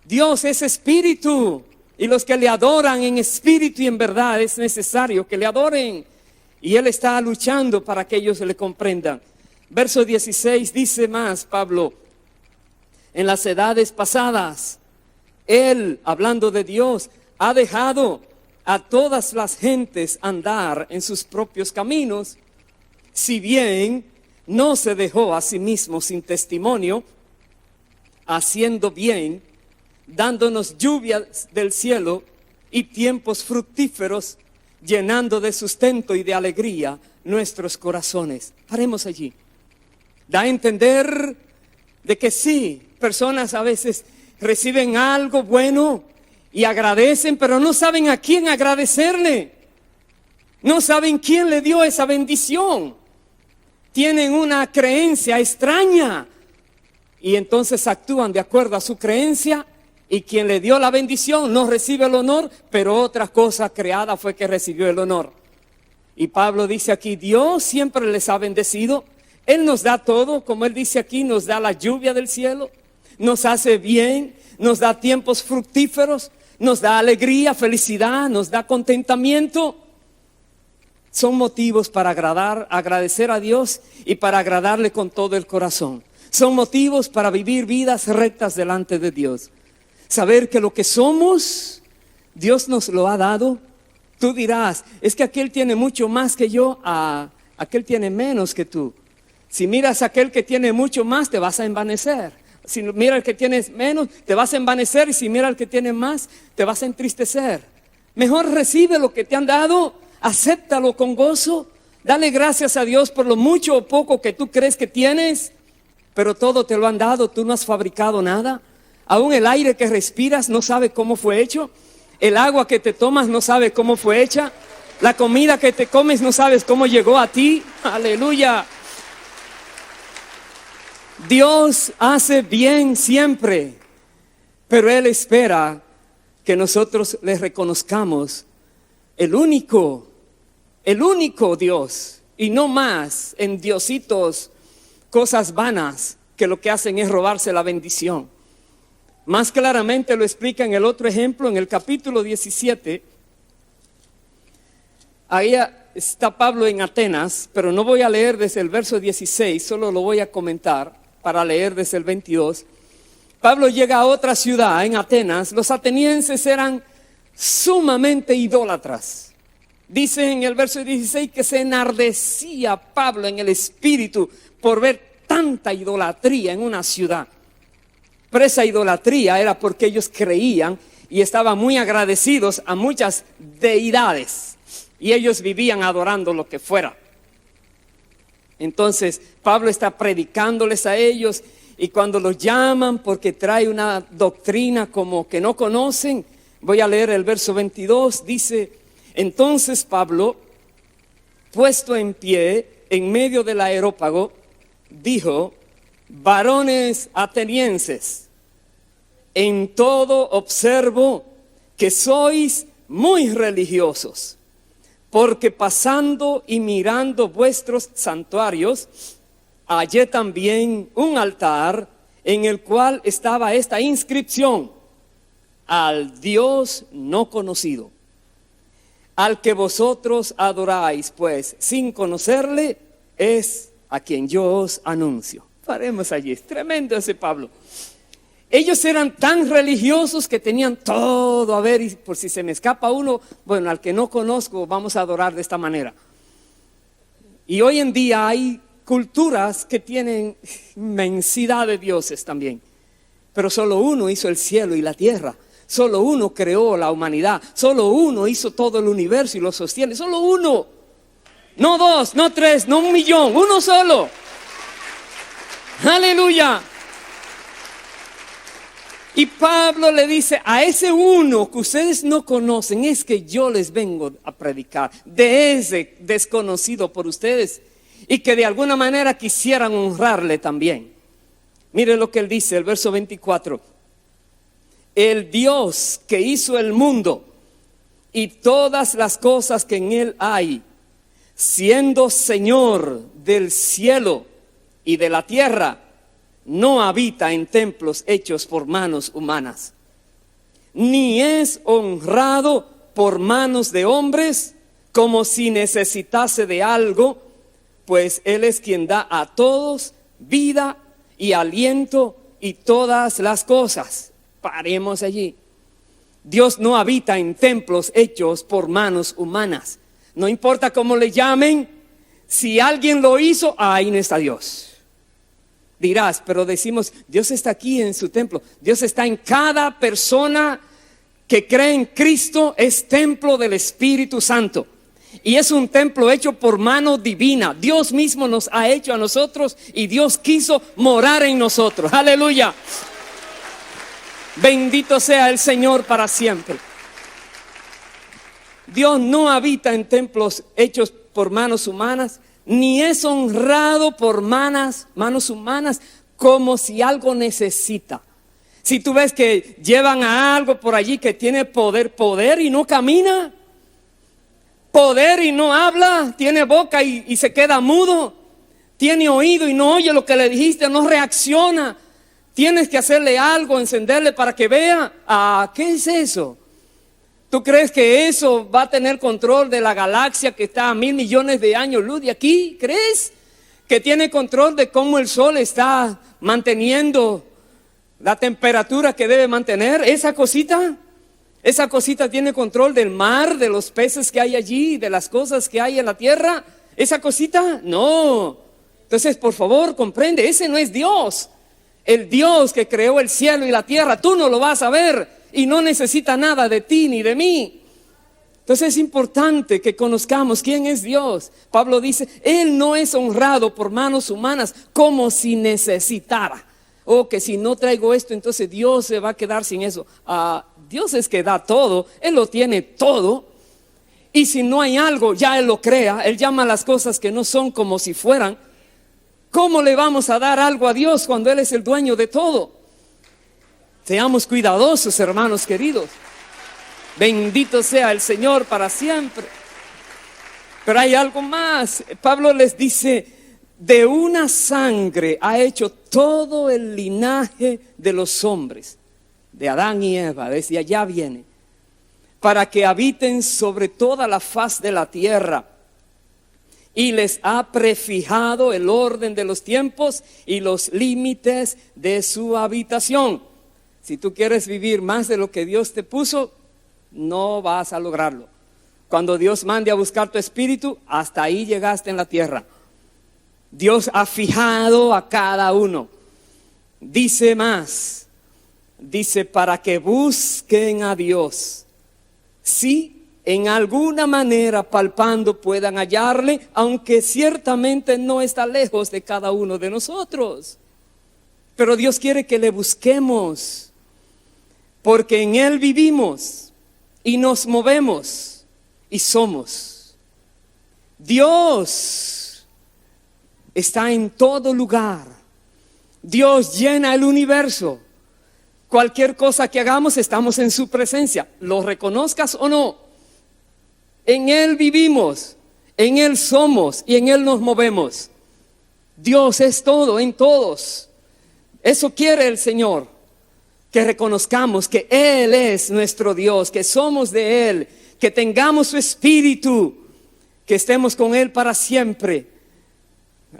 A: Dios es espíritu. Y los que le adoran en espíritu y en verdad es necesario que le adoren. Y Él está luchando para que ellos le comprendan. Verso 16 dice más Pablo: en las edades pasadas, Él, hablando de Dios, ha dejado a todas las gentes andar en sus propios caminos, si bien no se dejó a sí mismo sin testimonio, haciendo bien, dándonos lluvias del cielo y tiempos fructíferos, llenando de sustento y de alegría nuestros corazones. Paremos allí. Da a entender de que sí, personas a veces reciben algo bueno y agradecen, pero no saben a quién agradecerle. No saben quién le dio esa bendición. Tienen una creencia extraña y entonces actúan de acuerdo a su creencia. Y quien le dio la bendición no recibe el honor, pero otra cosa creada fue que recibió el honor. Y Pablo dice aquí, Dios siempre les ha bendecido. Él nos da todo, como Él dice aquí, nos da la lluvia del cielo, nos hace bien, nos da tiempos fructíferos, nos da alegría, felicidad, nos da contentamiento. Son motivos para agradecer a Dios y para agradarle con todo el corazón. Son motivos para vivir vidas rectas delante de Dios. Saber que lo que somos, Dios nos lo ha dado. Tú dirás, es que aquel tiene mucho más que yo, aquel tiene menos que tú. Si miras a aquel que tiene mucho más, te vas a envanecer. Si miras al que tienes menos, te vas a envanecer. Y si miras al que tiene más, te vas a entristecer. Mejor recibe lo que te han dado, acéptalo con gozo. Dale gracias a Dios por lo mucho o poco que tú crees que tienes. Pero todo te lo han dado, tú no has fabricado nada. Aún el aire que respiras no sabe cómo fue hecho. El agua que te tomas no sabe cómo fue hecha. La comida que te comes no sabes cómo llegó a ti. Aleluya. Dios hace bien siempre, pero Él espera que nosotros le reconozcamos el único Dios y no más en diositos, cosas vanas que lo que hacen es robarse la bendición. Más claramente lo explica en el otro ejemplo, en el capítulo 17. Ahí está Pablo en Atenas, pero no voy a leer desde el verso 16, solo lo voy a comentar para leer desde el 22. Pablo llega a otra ciudad, en Atenas. Los atenienses eran sumamente idólatras. Dice en el verso 16 que se enardecía Pablo en el espíritu por ver tanta idolatría en una ciudad. Pero esa idolatría era porque ellos creían y estaban muy agradecidos a muchas deidades. Y ellos vivían adorando lo que fuera. Entonces Pablo está predicándoles a ellos y cuando los llaman porque trae una doctrina como que no conocen, voy a leer el verso 22, dice: entonces Pablo, puesto en pie en medio del areópago, dijo: varones atenienses, en todo observo que sois muy religiosos, porque pasando y mirando vuestros santuarios, hallé también un altar en el cual estaba esta inscripción: al Dios no conocido, al que vosotros adoráis, pues sin conocerle, es a quien yo os anuncio. Paremos allí, es tremendo ese Pablo. Ellos eran tan religiosos que tenían todo. A ver, y por si se me escapa uno, bueno, al que no conozco, vamos a adorar de esta manera. Y hoy en día hay culturas que tienen inmensidad de dioses también. Pero solo uno hizo el cielo y la tierra. Solo uno creó la humanidad. Solo uno hizo todo el universo y lo sostiene. Solo uno. No dos, no tres, no 1 millón. Uno solo. Aleluya. Y Pablo le dice, a ese uno que ustedes no conocen, es que yo les vengo a predicar. De ese desconocido por ustedes. Y que de alguna manera quisieran honrarle también. Mire lo que él dice, el verso 24. El Dios que hizo el mundo y todas las cosas que en él hay, siendo Señor del cielo y de la tierra, no habita en templos hechos por manos humanas, ni es honrado por manos de hombres como si necesitase de algo, pues él es quien da a todos vida y aliento y todas las cosas. Paremos allí. Dios no habita en templos hechos por manos humanas. No importa cómo le llamen, si alguien lo hizo, ahí no está Dios. Dirás, pero decimos, Dios está aquí en su templo. Dios está en cada persona que cree en Cristo, es templo del Espíritu Santo. Y es un templo hecho por mano divina. Dios mismo nos ha hecho a nosotros y Dios quiso morar en nosotros. Aleluya. Bendito sea el Señor para siempre. Dios no habita en templos hechos por manos humanas, ni es honrado por manos humanas como si algo necesita. Si tú ves que llevan a algo por allí que tiene poder y no camina, poder y no habla, tiene boca y se queda mudo, tiene oído y no oye lo que le dijiste, no reacciona, tienes que hacerle algo, encenderle para que vea. ¿Qué es eso? ¿Tú crees que eso va a tener control de la galaxia que está a 1.000 millones de años luz de aquí? ¿Crees que tiene control de cómo el sol está manteniendo la temperatura que debe mantener? Esa cosita tiene control del mar, de los peces que hay allí, de las cosas que hay en la tierra. ¿Esa cosita? No. Entonces, por favor, comprende, ese no es Dios. El Dios que creó el cielo y la tierra, tú no lo vas a ver. Y no necesita nada de ti ni de mí. Entonces es importante que conozcamos quién es Dios. Pablo dice, Él no es honrado por manos humanas como si necesitara. O que si no traigo esto, entonces Dios se va a quedar sin eso. Dios es que da todo, Él lo tiene todo. Y si no hay algo, ya Él lo crea. Él llama a las cosas que no son como si fueran. ¿Cómo le vamos a dar algo a Dios cuando Él es el dueño de todo? Seamos cuidadosos, hermanos queridos. Bendito sea el Señor para siempre. Pero hay algo más. Pablo les dice, de una sangre ha hecho todo el linaje de los hombres, de Adán y Eva, desde allá viene, para que habiten sobre toda la faz de la tierra. Y les ha prefijado el orden de los tiempos y los límites de su habitación. Si tú quieres vivir más de lo que Dios te puso, no vas a lograrlo. Cuando Dios mande a buscar tu espíritu, hasta ahí llegaste en la tierra. Dios ha fijado a cada uno. Dice más, dice para que busquen a Dios. Si en alguna manera palpando puedan hallarle, aunque ciertamente no está lejos de cada uno de nosotros. Pero Dios quiere que le busquemos. Porque en Él vivimos y nos movemos y somos. Dios está en todo lugar. Dios llena el universo. Cualquier cosa que hagamos estamos en su presencia. Lo reconozcas o no. En Él vivimos, en Él somos y en Él nos movemos. Dios es todo en todos. Eso quiere el Señor. Que reconozcamos que Él es nuestro Dios, que somos de Él, que tengamos su espíritu, que estemos con Él para siempre.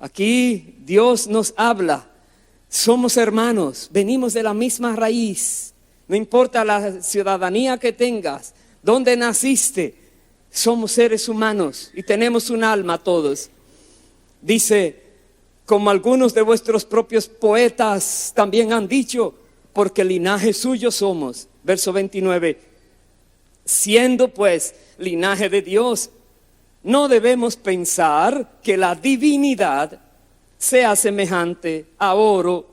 A: Aquí Dios nos habla Somos hermanos, venimos de la misma raíz. No importa la ciudadanía que tengas, dónde naciste, somos seres humanos y tenemos un alma todos. Dice, como algunos de vuestros propios poetas también han dicho, porque linaje suyo somos. Verso 29, siendo pues linaje de Dios, no debemos pensar que la divinidad sea semejante a oro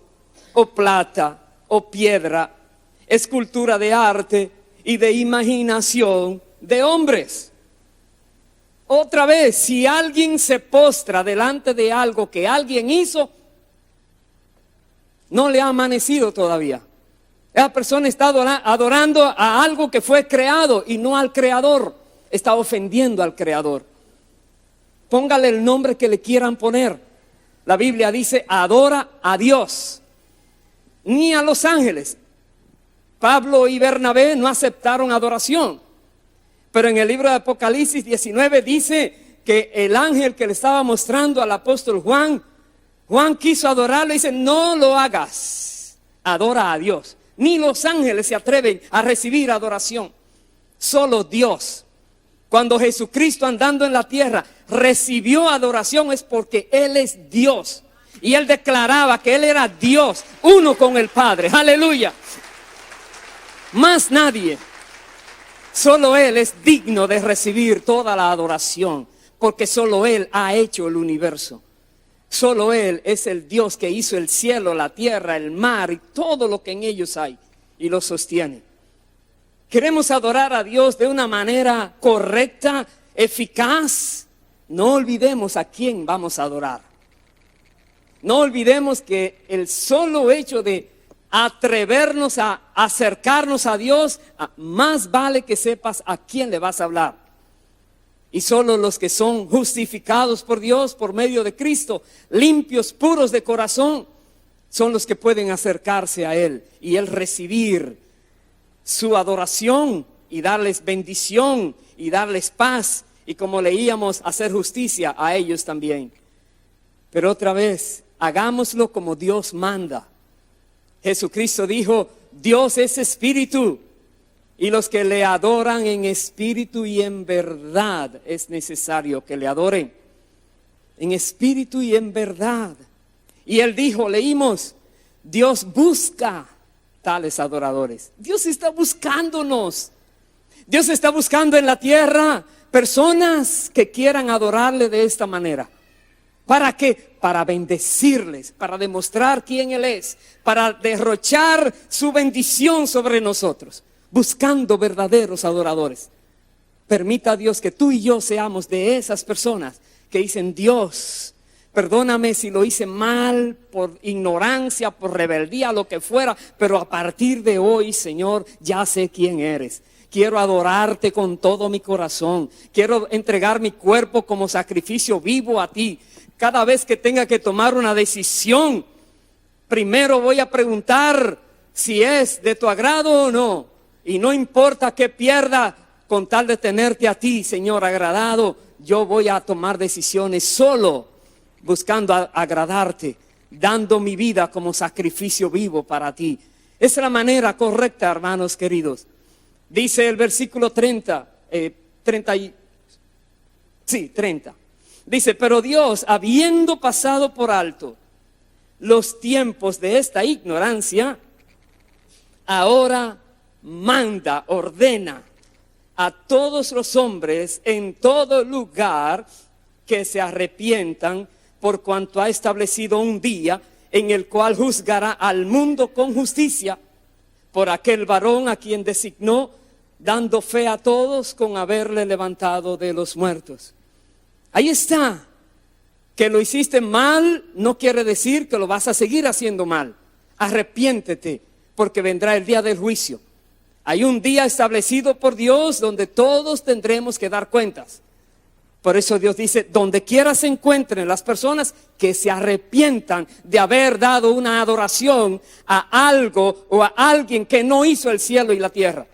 A: o plata o piedra, escultura de arte y de imaginación de hombres. Otra vez, si alguien se postra delante de algo que alguien hizo, no le ha amanecido todavía. Esa persona está adorando a algo que fue creado y no al creador. Está ofendiendo al creador. Póngale el nombre que le quieran poner. La Biblia dice, adora a Dios, ni a los ángeles. Pablo y Bernabé no aceptaron adoración. Pero en el libro de Apocalipsis 19 dice que el ángel que le estaba mostrando al apóstol Juan quiso adorarlo y dice, no lo hagas, adora a Dios. Ni los ángeles se atreven a recibir adoración, solo Dios. Cuando Jesucristo andando en la tierra recibió adoración es porque Él es Dios. Y Él declaraba que Él era Dios, uno con el Padre. Aleluya. Más nadie. Solo Él es digno de recibir toda la adoración, porque solo Él ha hecho el universo. Solo Él es el Dios que hizo el cielo, la tierra, el mar y todo lo que en ellos hay y lo sostiene. Queremos adorar a Dios de una manera correcta, eficaz. No olvidemos a quién vamos a adorar. No olvidemos que el solo hecho de atrevernos a acercarnos a Dios, más vale que sepas a quién le vas a hablar. Y solo los que son justificados por Dios por medio de Cristo, limpios, puros de corazón, son los que pueden acercarse a Él y Él recibir su adoración y darles bendición y darles paz. Y como leíamos, hacer justicia a ellos también. Pero otra vez, hagámoslo como Dios manda. Jesucristo dijo, Dios es espíritu, y los que le adoran en espíritu y en verdad es necesario que le adoren. En espíritu y en verdad. Y Él dijo, leímos, Dios busca tales adoradores. Dios está buscándonos. Dios está buscando en la tierra personas que quieran adorarle de esta manera. ¿Para qué? Para bendecirles, para demostrar quién Él es, para derrochar su bendición sobre nosotros, buscando verdaderos adoradores. Permita a Dios que tú y yo seamos de esas personas que dicen, Dios, perdóname si lo hice mal, por ignorancia, por rebeldía, lo que fuera, pero a partir de hoy, Señor, ya sé quién eres. Quiero adorarte con todo mi corazón. Quiero entregar mi cuerpo como sacrificio vivo a ti. Cada vez que tenga que tomar una decisión, primero voy a preguntar si es de tu agrado o no. Y no importa que pierda, con tal de tenerte a ti, Señor, agradado, yo voy a tomar decisiones solo buscando agradarte, dando mi vida como sacrificio vivo para ti. Esa es la manera correcta, hermanos queridos. Dice el versículo 30. Dice, pero Dios, habiendo pasado por alto los tiempos de esta ignorancia, ahora manda, ordena a todos los hombres en todo lugar que se arrepientan, por cuanto ha establecido un día en el cual juzgará al mundo con justicia por aquel varón a quien designó, dando fe a todos con haberle levantado de los muertos. Ahí está. Que lo hiciste mal no quiere decir que lo vas a seguir haciendo mal. Arrepiéntete, porque vendrá el día del juicio. Hay un día establecido por Dios donde todos tendremos que dar cuentas. Por eso Dios dice, donde quiera se encuentren las personas que se arrepientan de haber dado una adoración a algo o a alguien que no hizo el cielo y la tierra.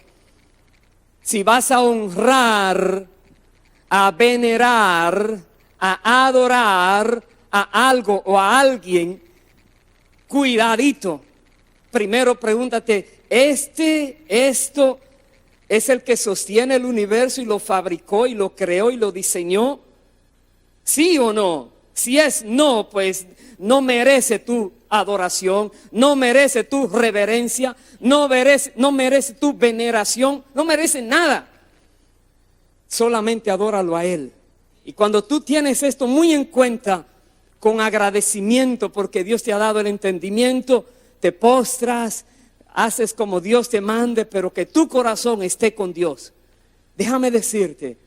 A: Si vas a honrar, a venerar, a adorar a algo o a alguien, cuidadito. Primero pregúntate, ¿esto es el que sostiene el universo y lo fabricó y lo creó y lo diseñó? ¿Sí o no? Si es no, pues no merece tu adoración, no merece tu reverencia, no merece tu veneración, no merece nada. Solamente adóralo a Él. Y cuando tú tienes esto muy en cuenta, con agradecimiento porque Dios te ha dado el entendimiento, te postras, haces como Dios te mande, pero que tu corazón esté con Dios. Déjame decirte,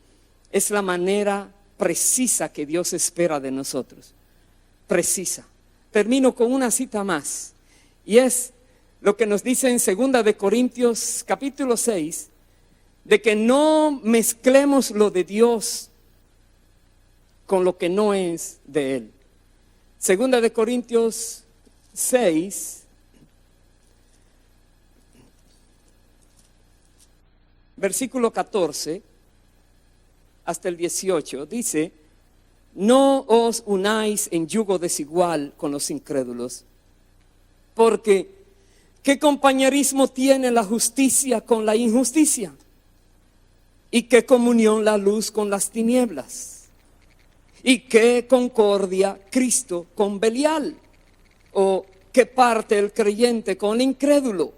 A: es la manera precisa que Dios espera de nosotros. Precisa. Termino con una cita más. Y es lo que nos dice en 2 de Corintios capítulo 6, de que no mezclemos lo de Dios con lo que no es de Él. 2 de Corintios 6, versículo 14 hasta el 18, dice: no os unáis en yugo desigual con los incrédulos, porque ¿qué compañerismo tiene la justicia con la injusticia? ¿Y qué comunión la luz con las tinieblas? ¿Y qué concordia Cristo con Belial? ¿O qué parte el creyente con el incrédulo?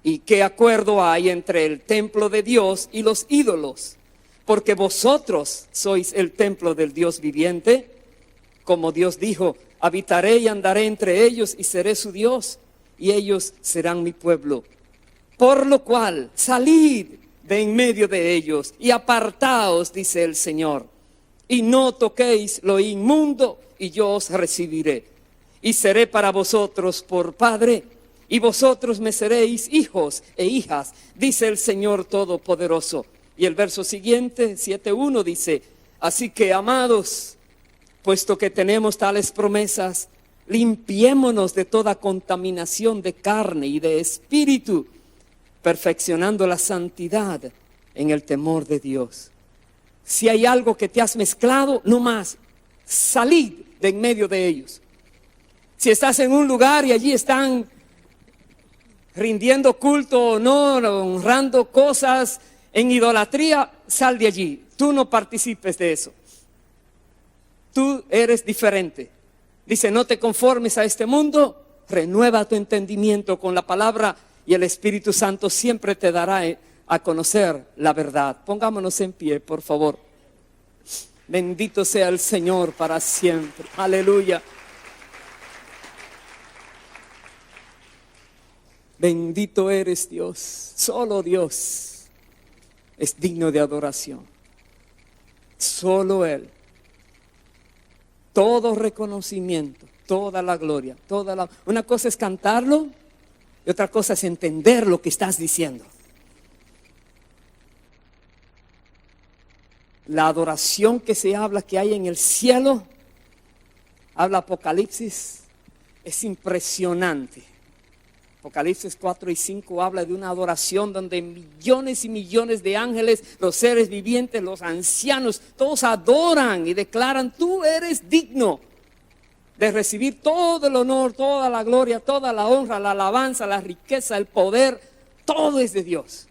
A: ¿Y qué acuerdo hay entre el templo de Dios y los ídolos? Porque vosotros sois el templo del Dios viviente. Como Dios dijo, habitaré y andaré entre ellos y seré su Dios, y ellos serán mi pueblo. Por lo cual, salid de en medio de ellos y apartaos, dice el Señor, y no toquéis lo inmundo, y yo os recibiré. Y seré para vosotros por Padre, y vosotros me seréis hijos e hijas, dice el Señor Todopoderoso. Y el verso siguiente, 7:1, dice: así que, amados, puesto que tenemos tales promesas, limpiémonos de toda contaminación de carne y de espíritu, perfeccionando la santidad en el temor de Dios. Si hay algo que te has mezclado, no más, salid de en medio de ellos. Si estás en un lugar y allí están rindiendo culto, honor, honrando cosas en idolatría, sal de allí. Tú no participes de eso. Tú eres diferente. Dice: no te conformes a este mundo, renueva tu entendimiento con la palabra, y el Espíritu Santo siempre te dará a conocer la verdad. Pongámonos en pie, por favor. Bendito sea el Señor para siempre. Aleluya. Bendito eres, Dios. Solo Dios es digno de adoración. Solo Él. Todo reconocimiento, toda la gloria, una cosa es cantarlo y otra cosa es entender lo que estás diciendo. La adoración que se habla que hay en el cielo, habla Apocalipsis, es impresionante. Apocalipsis 4 y 5 habla de una adoración donde millones y millones de ángeles, los seres vivientes, los ancianos, todos adoran y declaran: tú eres digno de recibir todo el honor, toda la gloria, toda la honra, la alabanza, la riqueza, el poder, todo es de Dios.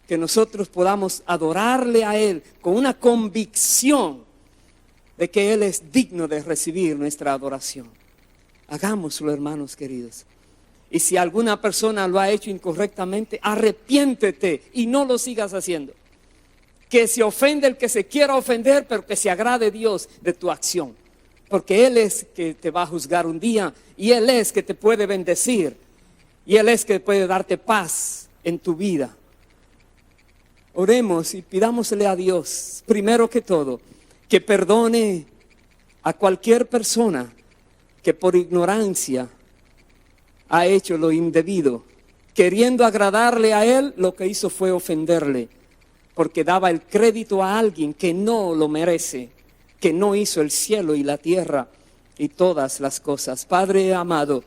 A: Que nosotros podamos adorarle a Él con una convicción de que Él es digno de recibir nuestra adoración. Hagámoslo, hermanos queridos. Y si alguna persona lo ha hecho incorrectamente, arrepiéntete y no lo sigas haciendo. Que se ofende el que se quiera ofender, pero que se agrade Dios de tu acción. Porque Él es que te va a juzgar un día, y Él es que te puede bendecir, y Él es que puede darte paz en tu vida. Oremos y pidámosle a Dios, primero que todo, que perdone a cualquier persona que por ignorancia ha hecho lo indebido. Queriendo agradarle a Él, lo que hizo fue ofenderle, porque daba el crédito a alguien que no lo merece, que no hizo el cielo y la tierra y todas las cosas. Padre amado,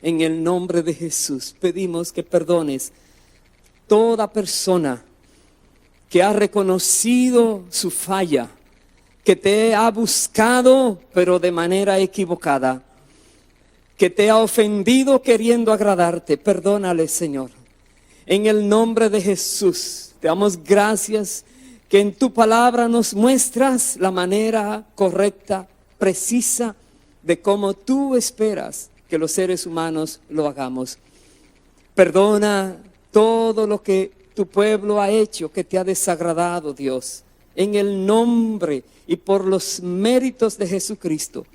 A: en el nombre de Jesús pedimos que perdones toda persona que ha reconocido su falla, que te ha buscado pero de manera equivocada. que te ha ofendido queriendo agradarte, perdónale, Señor. En el nombre de Jesús, te damos gracias que en tu palabra nos muestras la manera correcta, precisa, de cómo tú esperas que los seres humanos lo hagamos. Perdona todo lo que tu pueblo ha hecho que te ha desagradado, Dios. En el nombre y por los méritos de Jesucristo,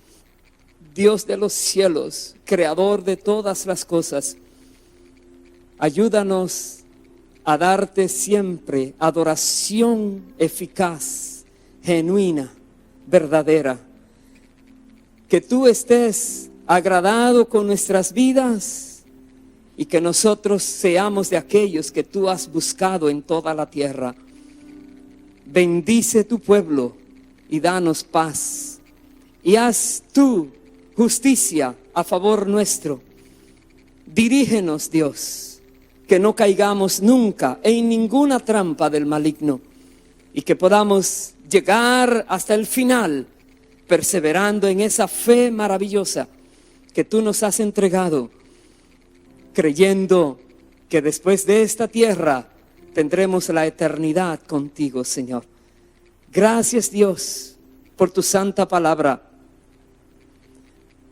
A: Dios de los cielos, creador de todas las cosas, ayúdanos a darte siempre adoración eficaz, genuina, verdadera. Que tú estés agradado con nuestras vidas y que nosotros seamos de aquellos que tú has buscado en toda la tierra. Bendice tu pueblo y danos paz. Y haz tú justicia a favor nuestro. Dirígenos, Dios, que no caigamos nunca en ninguna trampa del maligno y que podamos llegar hasta el final, perseverando en esa fe maravillosa que tú nos has entregado, creyendo que después de esta tierra tendremos la eternidad contigo, Señor. Gracias, Dios, por tu santa palabra.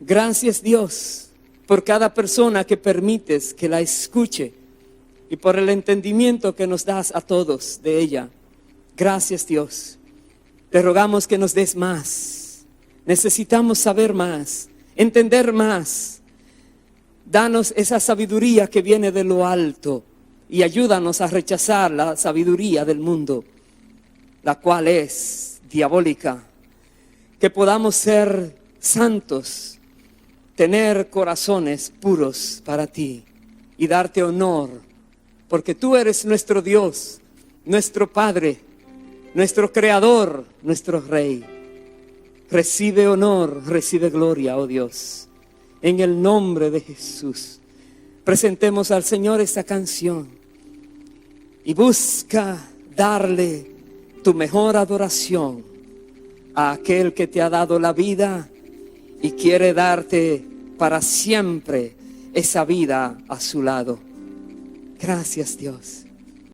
A: Gracias, Dios, por cada persona que permites que la escuche y por el entendimiento que nos das a todos de ella. Gracias, Dios. Te rogamos que nos des más. Necesitamos saber más, entender más. Danos esa sabiduría que viene de lo alto y ayúdanos a rechazar la sabiduría del mundo, la cual es diabólica. Que podamos ser santos, tener corazones puros para ti y darte honor, porque tú eres nuestro Dios, nuestro Padre, nuestro Creador, nuestro Rey. Recibe honor, recibe gloria, oh Dios. En el nombre de Jesús, presentemos al Señor esta canción y busca darle tu mejor adoración a aquel que te ha dado la vida y quiere darte para siempre esa vida a su lado. Gracias, Dios.